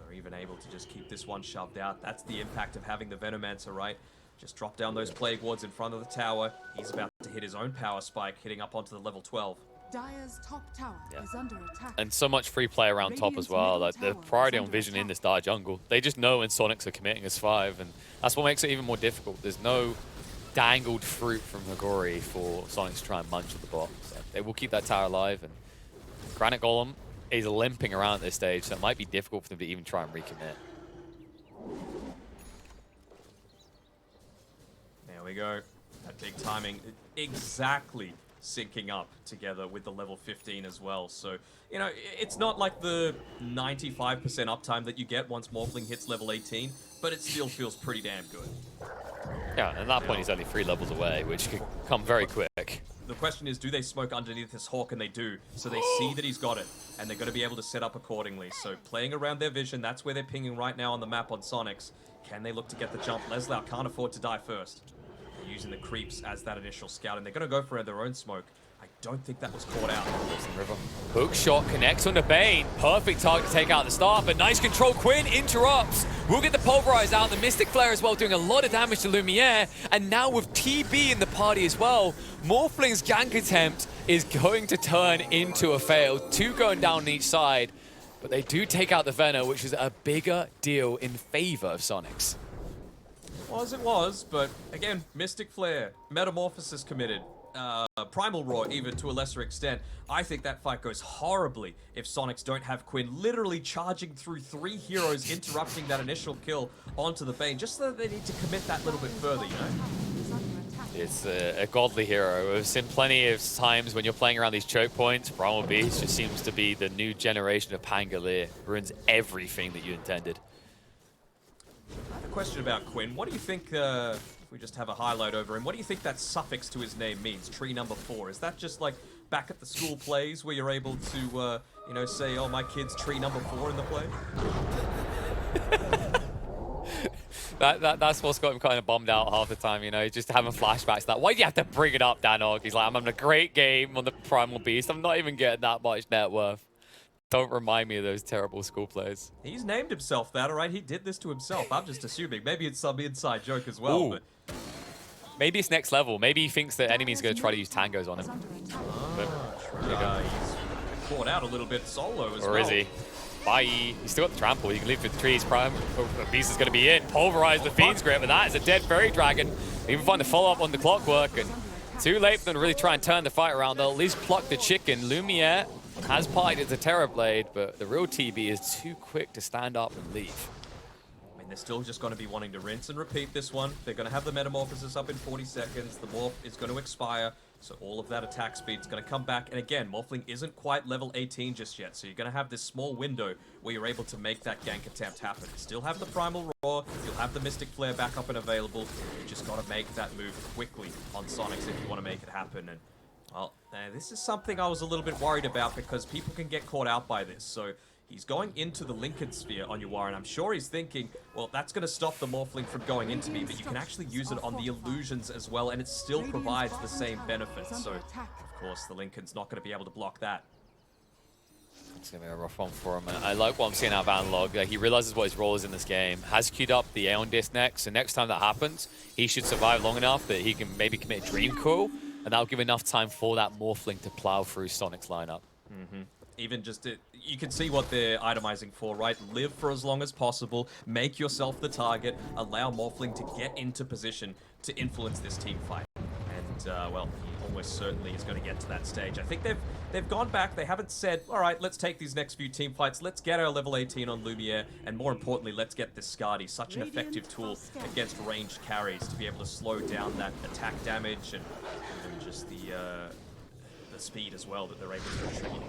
they're even able to just keep this one shoved out. That's the impact of having the Venomancer, right? Just drop down those Plague Wards in front of the tower. He's about to hit his own power spike, hitting up onto the level 12. Dire's top tower is under attack. And so much free play around top as well. Like the priority on vision in this Dire jungle. They just know when Sonics are committing as 5, and that's what makes it even more difficult. There's no dangled fruit from Hokori for Sonics to try and munch at the bot. So they will keep that tower alive, and Granite Golem is limping around at this stage, so it might be difficult for them to even try and recommit. There we go. That big timing exactly syncing up together with the level 15 as well. So, you know, it's not like the 95% uptime that you get once Morphling hits level 18, but it still feels pretty damn good. Yeah, and at that point he's only 3 levels away, which could come very quick. The question is, do they smoke underneath this Hawk? And they do. So they see that he's got it, and they're going to be able to set up accordingly. So playing around their vision, that's where they're pinging right now on the map on Sonics. Can they look to get the jump? Leslau can't afford to die first. They're using the creeps as that initial scout, and they're going to go for their own smoke. I don't think that was caught out. River. Hook shot connects on the Bane. Perfect target to take out at the start, but nice control. Quinn interrupts. We'll get the Pulverize out. The Mystic Flare as well, doing a lot of damage to Lumiere. And now with TB in the party as well, Morphling's gank attempt is going to turn into a fail. 2 going down on each side, but they do take out the Venom, which is a bigger deal in favor of Sonics. Was it was, but again, Mystic Flare, Metamorphosis committed. Primal Roar, even to a lesser extent. I think that fight goes horribly if Sonics don't have Quinn literally charging through 3 heroes, interrupting that initial kill onto the Bane, just so that they need to commit that little bit further, you know? It's a godly hero. We've seen plenty of times when you're playing around these choke points, Primal Beast just seems to be the new generation of Pangolier. Ruins everything that you intended. I have a question about Quinn. What do you think, if we just have a highlight over him, what do you think that suffix to his name means, tree number 4? Is that just like back at the school plays where you're able to, you know, say, oh, my kid's tree number 4 in the play? That's what's got him kind of bummed out half the time, you know, just having flashbacks to that. Why do you have to bring it up, Danog? He's like, I'm having a great game on the Primal Beast. I'm not even getting that much net worth. Don't remind me of those terrible school plays. He's named himself that, all right? He did this to himself. I'm just assuming. Maybe it's some inside joke as well. But maybe it's next level. Maybe he thinks that enemy's going to try to use tangos on him. He's caught out a little bit solo as well. Or is he? Bye. He's still got the trample. You can leave with the trees. Prime Beast is going to be in. Pulverize the Fiend's Grip, and that is a dead Fairy Dragon. Even find the follow-up on the Clockwork, and too late for them to really try and turn the fight around. They'll at least pluck the chicken. Lumiere has partied the Terror Blade, but the real TB is too quick to stand up and leave. I mean, they're still just going to be wanting to rinse and repeat this one. They're going to have the Metamorphosis up in 40 seconds. The Morph is going to expire, so all of that attack speed is going to come back. And again, Morphling isn't quite level 18 just yet, so you're going to have this small window where you're able to make that gank attempt happen. Still have the Primal Roar, you'll have the Mystic Flare back up and available. You just got to make that move quickly on Sonics if you want to make it happen. And well, this is something I was a little bit worried about because people can get caught out by this. So he's going into the Lincoln Sphere on Yuara, and I'm sure he's thinking, well, that's going to stop the Morphling from going into me, but you can actually use it on the illusions as well, and it still provides the same benefits. So, of course, the Lincoln's not going to be able to block that. It's going to be a rough one for him. And I like what I'm seeing out of Analog. He realizes what his role is in this game, has queued up the Aeon Disc next, and next time that happens, he should survive long enough that he can maybe commit Dream Coil, and that'll give enough time for that Morphling to plow through Sonic's lineup. Even just, you can see what they're itemizing for, right? Live for as long as possible, make yourself the target, allow Morphling to get into position to influence this team fight. And, well, he almost certainly is going to get to that stage. I think they've gone back, they haven't said, all right, let's take these next few team fights, let's get our level 18 on Lumiere, and more importantly, let's get this Skadi, such an effective tool against ranged carries to be able to slow down that attack damage and just the speed as well that they're able to attribute.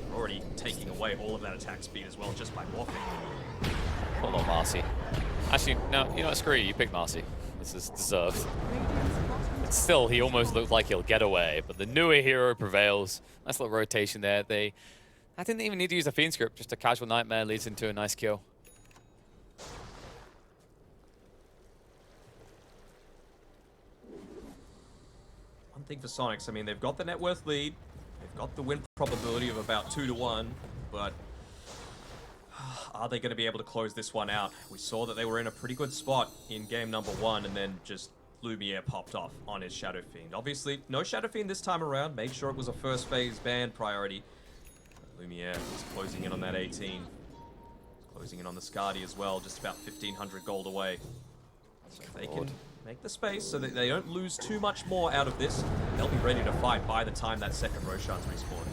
They're already taking away all of that attack speed as well just by morphing. Hold on, Marcy. Actually, no, you know what, screw you pick Marcy. This is deserved. But still, he almost looked like he'll get away. But the newer hero prevails. Nice little rotation there. I didn't even need to use a Fiend script. Just a casual Nightmare leads into a nice kill. One thing for Soniqs, I mean, they've got the net worth lead. They've got the win probability of about 2-1, but are they going to be able to close this one out? We saw that they were in a pretty good spot in game number 1, and then just Lumiere popped off on his Shadow Fiend. Obviously, no Shadow Fiend this time around. Made sure it was a first phase ban priority. Lumiere is closing in on that 18. Closing in on the Skadi as well, just about 1,500 gold away. So if they can make the space so that they don't lose too much more out of this, they'll be ready to fight by the time that second Roshan's respawn.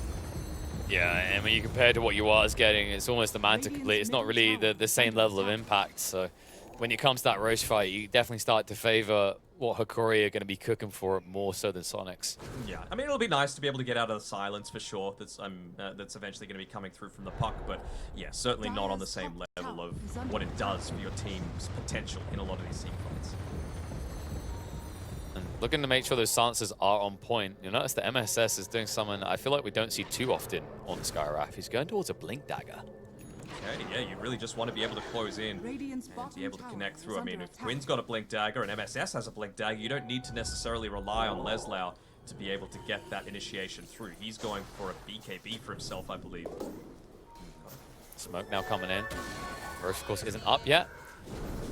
Yeah, and when you compare to what you are getting, it's almost the man to complete. It's not really the same level of impact. So when it comes to that Roche fight, you definitely start to favor what Hokori are going to be cooking for more so than Soniqs. Yeah, I mean, it'll be nice to be able to get out of the silence for sure. That's eventually going to be coming through from the puck, but yeah, certainly not on the same level of what it does for your team's potential in a lot of these team fights. And looking to make sure those silences are on point. You'll notice the MSS is doing something I feel like we don't see too often on Skyraf. He's going towards a Blink Dagger. Okay, yeah, you really just want to be able to close in and be able to connect through. I mean, if Quinn's got a Blink Dagger and MSS has a Blink Dagger, you don't need to necessarily rely on Leslau to be able to get that initiation through. He's going for a BKB for himself, I believe. Smoke now coming in. Roche, of course, isn't up yet.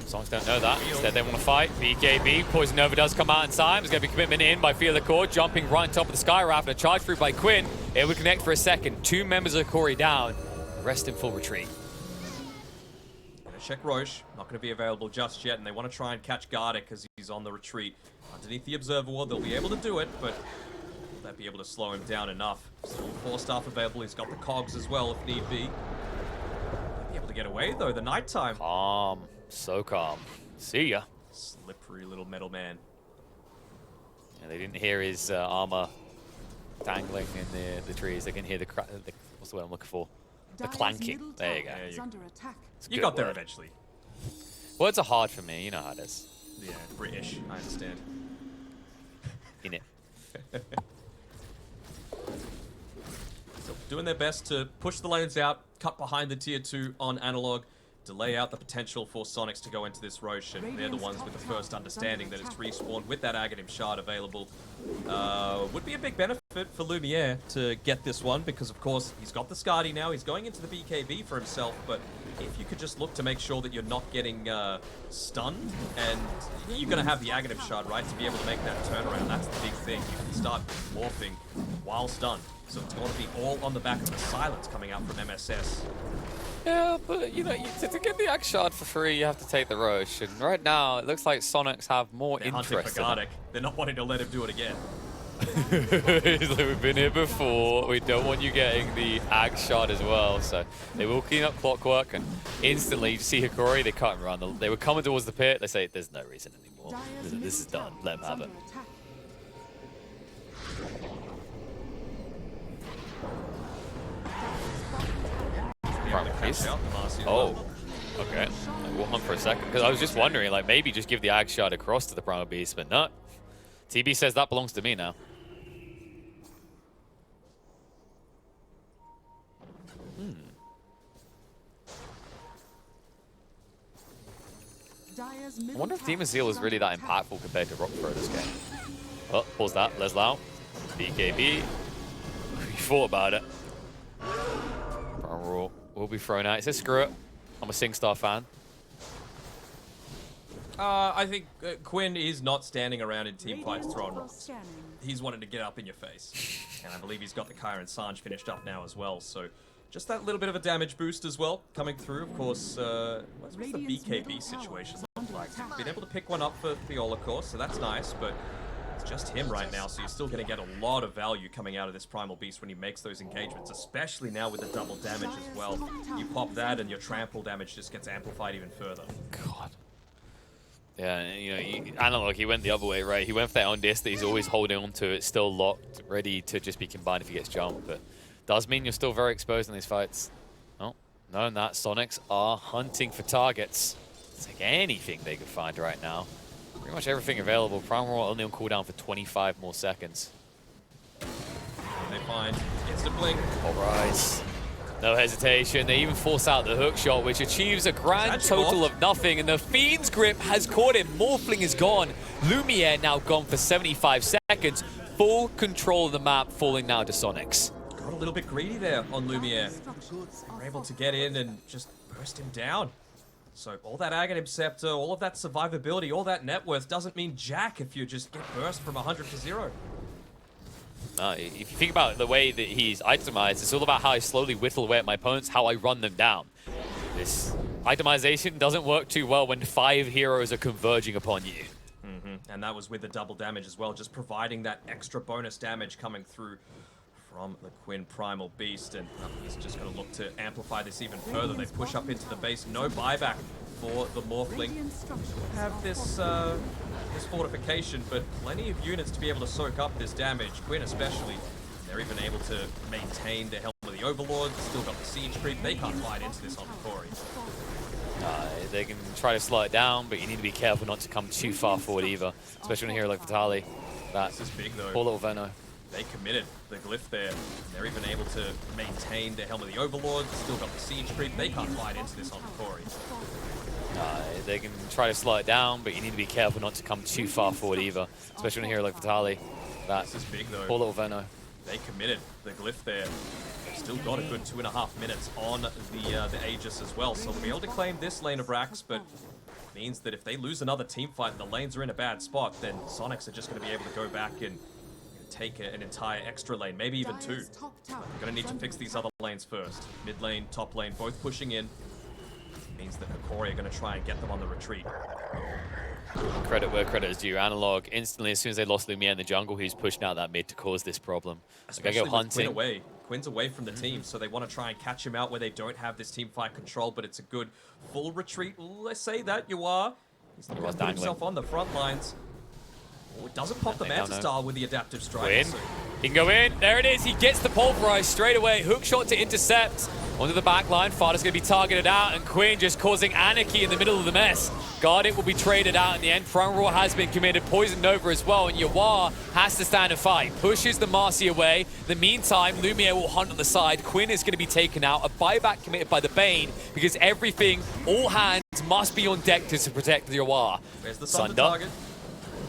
Soniqs don't know that. Instead, they want to fight. BKB. Poison Nova does come out in time. There's going to be commitment in by Feel the Core, jumping right on top of the Skyraf and a charge through by Quinn. It would connect for a second. 2 members of Hokori down. Rest in full retreat. Gonna check Roche. Not going to be available just yet, and they want to try and catch Garda because he's on the retreat. Underneath the Observer Ward, they'll be able to do it, but will that be able to slow him down enough? Still 4 staff available. He's got the cogs as well if need be. Might be able to get away though. The nighttime. Calm. So calm. See ya. Slippery little metal man. Yeah, they didn't hear his armor dangling in the trees. They can hear the what's the word I'm looking for? The clanking. There you go. Yeah, you got there eventually. Words are hard for me. You know how it is. Yeah, British. I understand. In it. So doing their best to push the lanes out, cut behind the tier 2 on analog, delay out the potential for Soniqs to go into this Roche, and they're the ones with the first understanding that it's respawned with that Aghanim Shard available. Would be a big benefit for Lumiere to get this one, because of course he's got the Skadi now, he's going into the BKB for himself, but if you could just look to make sure that you're not getting stunned, and you're going to have the Aghanim Shard, right, to be able to make that turnaround. That's the big thing. You can start morphing while stunned, so it's going to be all on the back of the silence coming out from MSS. Yeah, but you know, to get the Axe Shard for free, you have to take the Roche. And right now, it looks like Soniqs have more interest in it. They're not wanting to let him do it again. We've been here before. We don't want you getting the Axe Shard as well. So they will clean up Clockwork, and instantly you see Hokori. They cut him around. They were coming towards the pit. They say, "There's no reason anymore. This is done. Let him have it." Oh, okay. We'll hunt for a second, because I was just wondering, like, maybe just give the Ag Shard across to the Primal Beast, but no. TB says that belongs to me now. I wonder if Demon Zeal is really that impactful compared to Rockthrow this game. Oh, pause that. Leslau. BKB. We thought about it. Primal will be thrown out. It says screw it. I'm a SingStar fan. I think Quinn is not standing around in team fights throwing rocks. He's wanting to get up in your face. And I believe he's got the Kyron Sange finished up now as well. So just that little bit of a damage boost as well coming through. Of course, what's the BKB situation look like? Been able to pick one up for Fiola, of course, so that's nice. But it's just him right now, so you're still going to get a lot of value coming out of this Primal Beast when he makes those engagements, especially now with the double damage as well. You pop that and your trample damage just gets amplified even further. God. Yeah, you know, Analog, he went the other way, right? He went for that on disc that he's always holding on to. It's still locked, ready to just be combined if he gets jumped, but does mean you're still very exposed in these fights. Oh, knowing that, Soniqs are hunting for targets. Take anything they can find right now. Pretty much everything available. Prime Roar only on cooldown for 25 more seconds. They find instant blink. Pulverize. No hesitation. They even force out the hook shot, which achieves a grand total of nothing. And the Fiend's grip has caught him. Morphling is gone. Lumiere now gone for 75 seconds. Full control of the map falling now to Soniqs. Got a little bit greedy there on Lumiere. We're able to get in and just burst him down. So all that Aghanim Scepter, all of that survivability, all that net worth doesn't mean jack if you just get burst from 100 to 0. If you think about the way that he's itemized, it's all about how I slowly whittle away at my opponents, how I run them down. This itemization doesn't work too well when 5 heroes are converging upon you. And that was with the double damage as well, just providing that extra bonus damage coming through from the Quinn Primal Beast, and he's just going to look to amplify this even further. They push up into the base, no buyback for the Morphling. Have this this fortification, but plenty of units to be able to soak up this damage. Quinn especially, they're even able to maintain the Helm of the Overlord, still got the siege creep. They can't fight into this on Hokori. They can try to slow it down, but you need to be careful not to come too far forward either, especially when a hero like Vitali. This is big though. Poor little Veno. They committed the glyph there. They're even able to maintain the Helm of the Overlord, still got the siege creep. They can't fight into this on Hokori. They can try to slow it down, but you need to be careful not to come too far forward either, especially when a hero like Vitali. This is big though. Poor little Veno. They committed the glyph there. They've still got a good 2.5 minutes on the Aegis as well, so they'll be able to claim this lane of Rax, but means that if they lose another team fight and the lanes are in a bad spot, then Soniqs are just going to be able to go back and take an entire extra lane, maybe even 2. Gonna need to fix these other lanes first. Mid lane, top lane, both pushing in. Means that Hokori are gonna try and get them on the retreat. Credit where credit is due. Analog instantly, as soon as they lost Lumiere in the jungle, he's pushing out that mid to cause this problem. Especially with Quinn away. Quinn's away from the team, so they want to try and catch him out where they don't have this team fight control, but it's a good full retreat. Let's say that you are. He's going to put himself on the front lines. Oh, it doesn't pop the Manta Style with the adaptive strike. So. He can go in. There it is. He gets the pulverize straight away. Hook shot to intercept. Onto the back line. Fada's going to be targeted out, and Quinn just causing anarchy in the middle of the mess. Guardian will be traded out in the end. Front row has been committed. Poisoned over as well, and Yawar has to stand and fight. Pushes the Marcy away. In the meantime, Lumiere will hunt on the side. Quinn is going to be taken out. A buyback committed by the Bane, because everything, all hands must be on deck to protect the Yawar. Where's the Sunder target?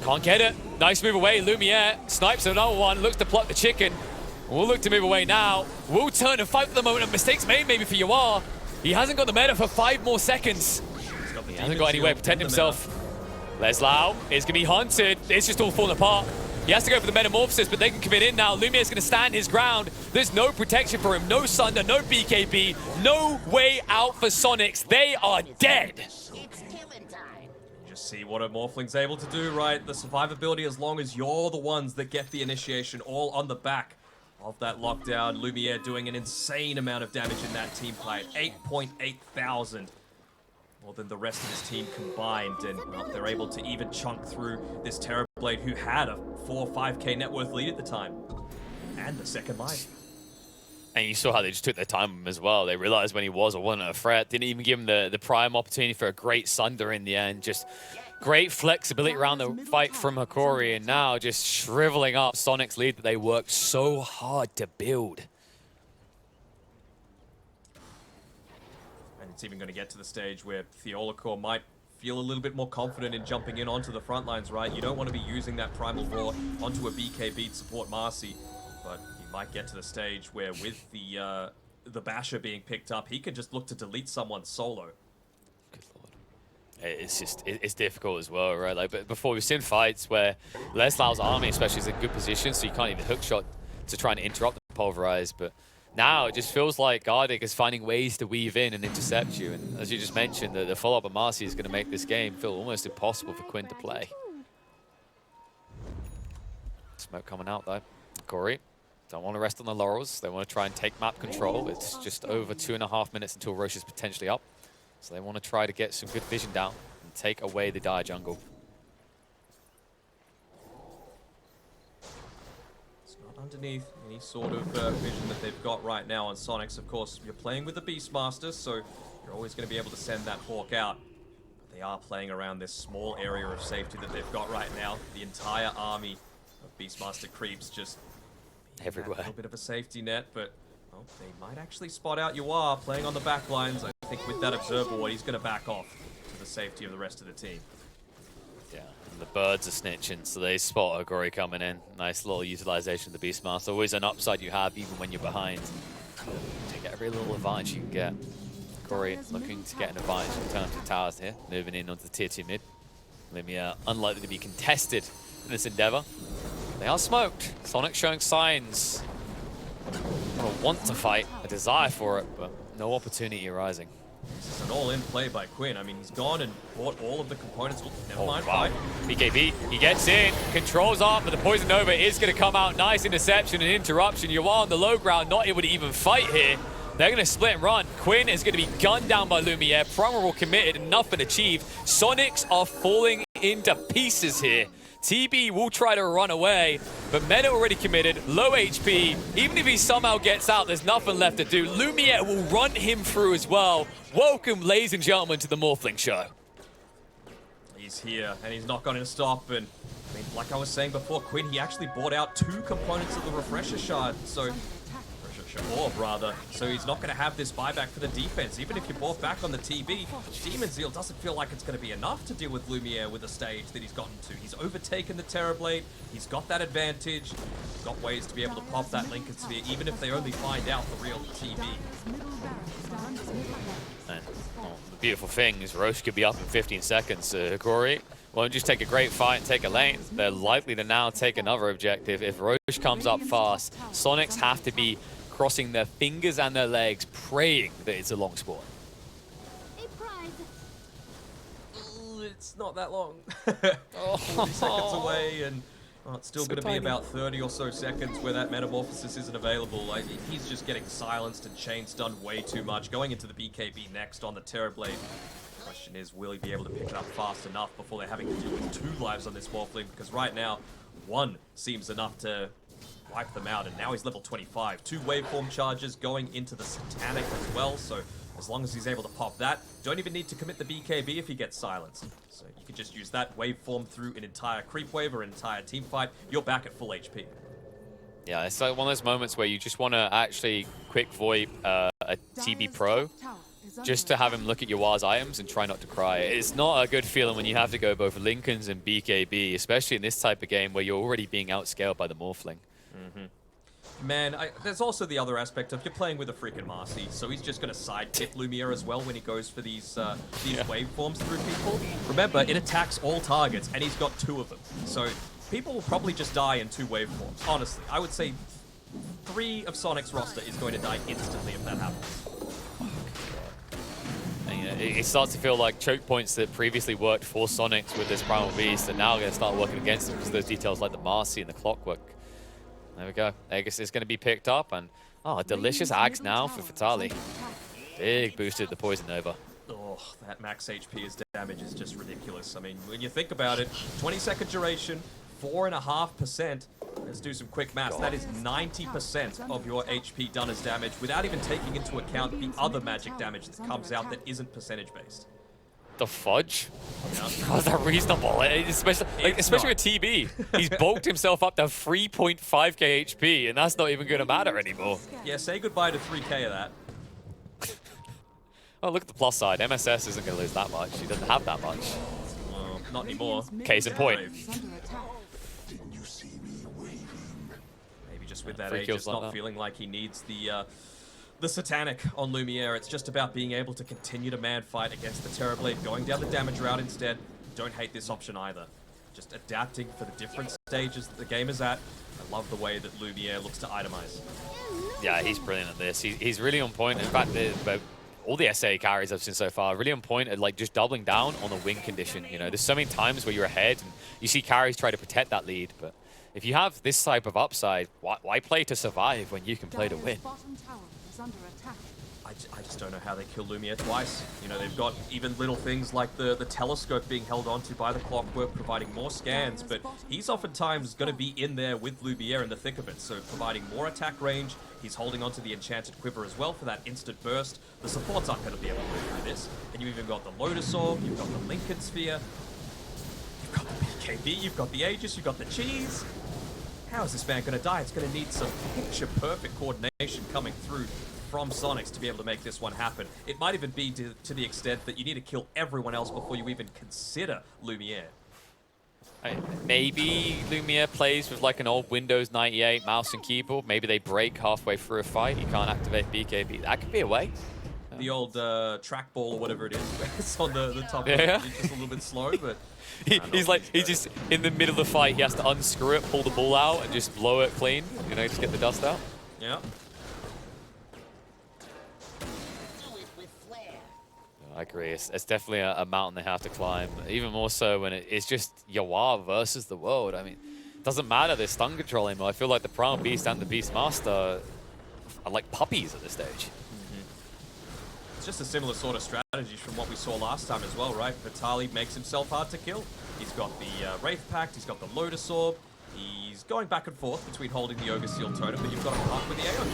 Can't get it. Nice move away. Lumiere snipes another one. Looks to pluck the chicken. We'll look to move away now. We'll turn and fight for the moment of mistakes made maybe for Yawar. He hasn't got the meta for 5 more seconds. He hasn't got any way to protect himself. Leslau is going to be hunted. It's just all falling apart. He has to go for the metamorphosis, but they can commit in now. Lumiere's going to stand his ground. There's no protection for him. No Sunder, no BKB. No way out for Soniqs. They are dead. See what a Morphling's able to do, right? The survivability, as long as you're the ones that get the initiation, all on the back of that lockdown. Lumiere doing an insane amount of damage in that team fight. 8.8 thousand. More than the rest of his team combined. And well, they're able to even chunk through this Terrorblade, who had a 4 or 5k net worth lead at the time. And the second life. And you saw how they just took their time with him as well. They realized when he was or wasn't a threat. Didn't even give him the prime opportunity for a great Sunder in the end. Just great flexibility around the fight from Hokori. And now just shriveling up Soniqs' lead that they worked so hard to build. And it's even going to get to the stage where Theolacor might feel a little bit more confident in jumping in onto the front lines, right? You don't want to be using that Primal Roar onto a BKB to support Marcy. But might get to the stage where with the Basher being picked up, he could just look to delete someone solo. Good lord. It's just, it's difficult as well, right? Like, but before we've seen fights where Leslau's army especially is in good position, so you can't even hook shot to try and interrupt the pulverize, but now it just feels like Gardic is finding ways to weave in and intercept you, and as you just mentioned, the follow-up of Marcy is going to make this game feel almost impossible for Quinn to play. Smoke coming out though. Corey. Don't want to rest on the laurels. They want to try and take map control. It's just over 2.5 minutes until Roche is potentially up. So they want to try to get some good vision down and take away the dire jungle. It's not underneath any sort of vision that they've got right now on Soniqs. Of course, you're playing with the Beastmaster, so you're always going to be able to send that Hawk out. But they are playing around this small area of safety that they've got right now. The entire army of Beastmaster creeps just everywhere. A little bit of a safety net, but oh, they might actually spot out Yuar playing on the back lines. I think with that observer ward, he's going to back off to the safety of the rest of the team. Yeah, and the birds are snitching, so they spot Hokori coming in. Nice little utilization of the Beastmaster. Always an upside you have, even when you're behind. Take every little advantage you can get. Hokori looking to get an advantage in terms of towers here, moving in onto the tier 2 mid. Lumia unlikely to be contested in this endeavor. They are smoked. Sonic showing signs of a want to fight, a desire for it, but no opportunity arising. This is an all-in play by Quinn. I mean, he's gone and bought all of the components. Never mind, wow. fight. BKB, he gets in, controls up, but the Poison Nova is going to come out. Nice interception and interruption. You are on the low ground, not able to even fight here. They're going to split and run. Quinn is going to be gunned down by Lumiere. Promo committed and nothing achieved. Sonics are falling into pieces here. TB will try to run away, but Meta already committed, low HP. Even if he somehow gets out, there's nothing left to do. Lumiere will run him through as well. Welcome, ladies and gentlemen, to the Morphling Show. He's here, and he's not going to stop. And I mean, like I was saying before, Quinn, he actually bought out 2 components of the Refresher Shard. So Orb, rather. So he's not going to have this buyback for the defense. Even if you bought back on the TB, Demon Zeal doesn't feel like it's going to be enough to deal with Lumiere with the stage that he's gotten to. He's overtaken the Terrorblade. He's got that advantage. He's got ways to be able to pop that Lincoln Sphere, even if they only find out the real TB. And the beautiful thing is Roche could be up in 15 seconds. Hokori won't just take a great fight and take a lane. They're likely to now take another objective. If Roche comes up fast, Sonics have to be crossing their fingers and their legs, praying that it's a long spawn. It's not that long. 40 seconds away, and it's still going to be about 30 or so seconds where that metamorphosis isn't available. Like, he's just getting silenced and chain stunned way too much. Going into the BKB next on the Terrorblade. Question is, will he be able to pick it up fast enough before they're having to deal with 2 lives on this Morphling? Because right now, 1 seems enough to wipe them out, and now he's level 25. 2 waveform charges going into the Satanic as well, so as long as he's able to pop that, don't even need to commit the BKB if he gets silenced. So you can just use that waveform through an entire creep wave or an entire team fight. You're back at full HP. Yeah, it's like one of those moments where you just want to actually quick VoIP a TB Pro just to have him look at your War's items and try not to cry. It's not a good feeling when you have to go both Lincolns and BKB, especially in this type of game where you're already being outscaled by the Morphling. Man, there's also the other aspect of you're playing with a freaking Marcy, so he's just going to sidekick Lumiere as well when he goes for these waveforms through people. Remember, it attacks all targets, and he's got 2 of them. So people will probably just die in 2 waveforms. Honestly, I would say 3 of Sonic's roster is going to die instantly if that happens. And, you know, it starts to feel like choke points that previously worked for Sonics with this Primal Beast are now going to start working against them because of those details like the Marcy and the Clockwork. There we go. Aegis is going to be picked up, and a delicious axe now for Fatali. Big boost to the Poison Nova. Oh, that max HP damage is just ridiculous. I mean, when you think about it, 20-second duration, 4.5%. Let's do some quick maths. That is 90% of your HP done as damage without even taking into account the other magic damage that comes out that isn't percentage-based. The fudge? Yeah. How's that reasonable? Especially with TB. He's bulked himself up to 3.5k HP, and that's not even going to matter anymore. Yeah, say goodbye to 3k of that. Oh, look at the plus side. MSS isn't going to lose that much. He doesn't have that much. Well, not anymore. Case in point. Maybe just with that Aegis not feeling like he needs the Satanic on Lumiere. It's just about being able to continue to man fight against the Terrorblade, going down the damage route instead. Don't hate this option either. Just adapting for the different stages that the game is at. I love the way that Lumiere looks to itemize. Yeah, he's brilliant at this. He's really on point. In fact, all the SA carries I've seen so far really on point at like just doubling down on the win condition. You know, there's so many times where you're ahead and you see carries try to protect that lead, but if you have this type of upside, why play to survive when you can play to win? I just don't know how they kill Lumiere twice. You know, they've got even little things like the telescope being held onto by the Clockwork, providing more scans, but he's oftentimes going to be in there with Lumiere in the thick of it, so providing more attack range. He's holding onto the Enchanted Quiver as well for that instant burst. The supports aren't going to be able to move through this. And you've even got the Lotus Orb, you've got the Lincoln Sphere, you've got the BKB, you've got the Aegis, you've got the Cheese. How is this man going to die? It's going to need some picture-perfect coordination coming through from Soniqs to be able to make this one happen. It might even be to the extent that you need to kill everyone else before you even consider Lumiere. Maybe Lumiere plays with like an old Windows 98 mouse and keyboard. Maybe they break halfway through a fight. You can't activate BKB. That could be a way. The old trackball or whatever it is. It's on the top. Yeah. It's just a little bit slow, but... he's just in the middle of the fight. He has to unscrew it, pull the ball out, and just blow it clean. You know, just get the dust out. Yeah. I agree. It's definitely a mountain they have to climb. Even more so when it's just Yawa versus the world. I mean, it doesn't matter. There's stun control anymore. I feel like the Primal Beast and the Beastmaster are like puppies at this stage. It's just a similar sort of strategy from what we saw last time as well, right? Vitaly makes himself hard to kill. He's got the Wraith Pact, he's got the Lotus Orb. He's going back and forth between holding the Ogre Seal Totem, but you've got him up with the Aeon.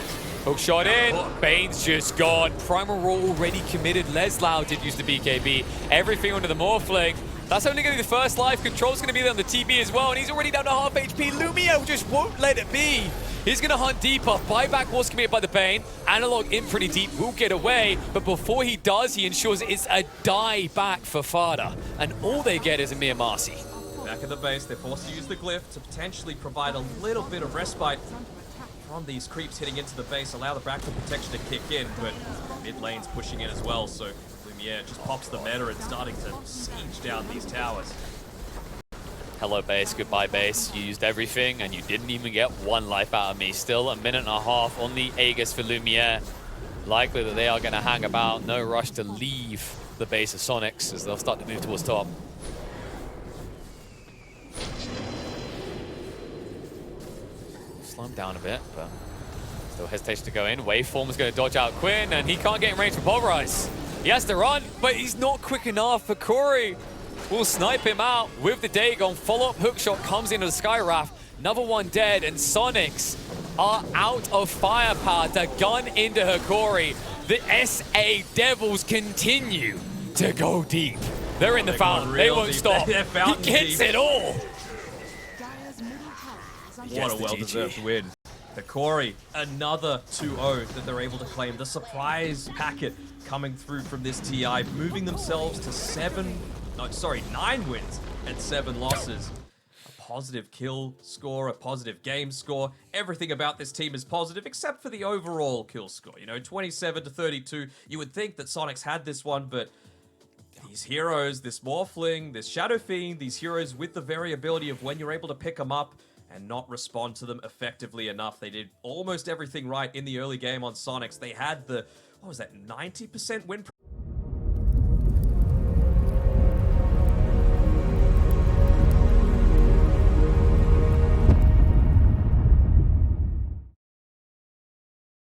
Hook shot in. Bane's just gone. Primal Roar already committed. Leslau did use the BKB. Everything under the Morphling. That's only going to be the first life. Control's going to be there on the TB as well, and he's already down to half HP. Lumiere just won't let it be. He's going to hunt deep up. Buyback was committed by the Bane. Analog in pretty deep, will get away, but before he does, he ensures it's a die back for Fada, and all they get is a mere Marcy. Back at the base, they're forced to use the glyph to potentially provide a little bit of respite from these creeps hitting into the base, allow the backdoor protection to kick in, but mid lane's pushing in as well, so Lumiere just pops the meta and starting to siege down these towers. Hello base, goodbye base. You used everything and you didn't even get one life out of me. Still a minute and a half on the Aegis for Lumiere. Likely that they are going to hang about. No rush to leave the base of Soniqs as they'll start to move towards top. Slow him down a bit, but still hesitation to go in. Waveform is going to dodge out Quinn, and he can't get in range for Pulverize. He has to run, but he's not quick enough. Hokori will snipe him out with the Dagon. Follow-up hookshot comes into the Skywrath. Another one dead, and Soniqs are out of firepower to gun into Hokori. The SA Devils continue to go deep. They're in the fountain. They won't stop. He gets it all. What a well-deserved win. Hokori, another 2-0 that they're able to claim. The surprise packet coming through from this TI, moving themselves to 9 wins and 7 losses. A positive kill score, a positive game score. Everything about this team is positive except for the overall kill score. You know, 27-32. You would think that Soniqs had this one, but these heroes, this Morphling, this Shadow Fiend, these heroes with the variability of when you're able to pick them up and not respond to them effectively enough. They did almost everything right in the early game on Soniqs. They had the, what was that, 90% win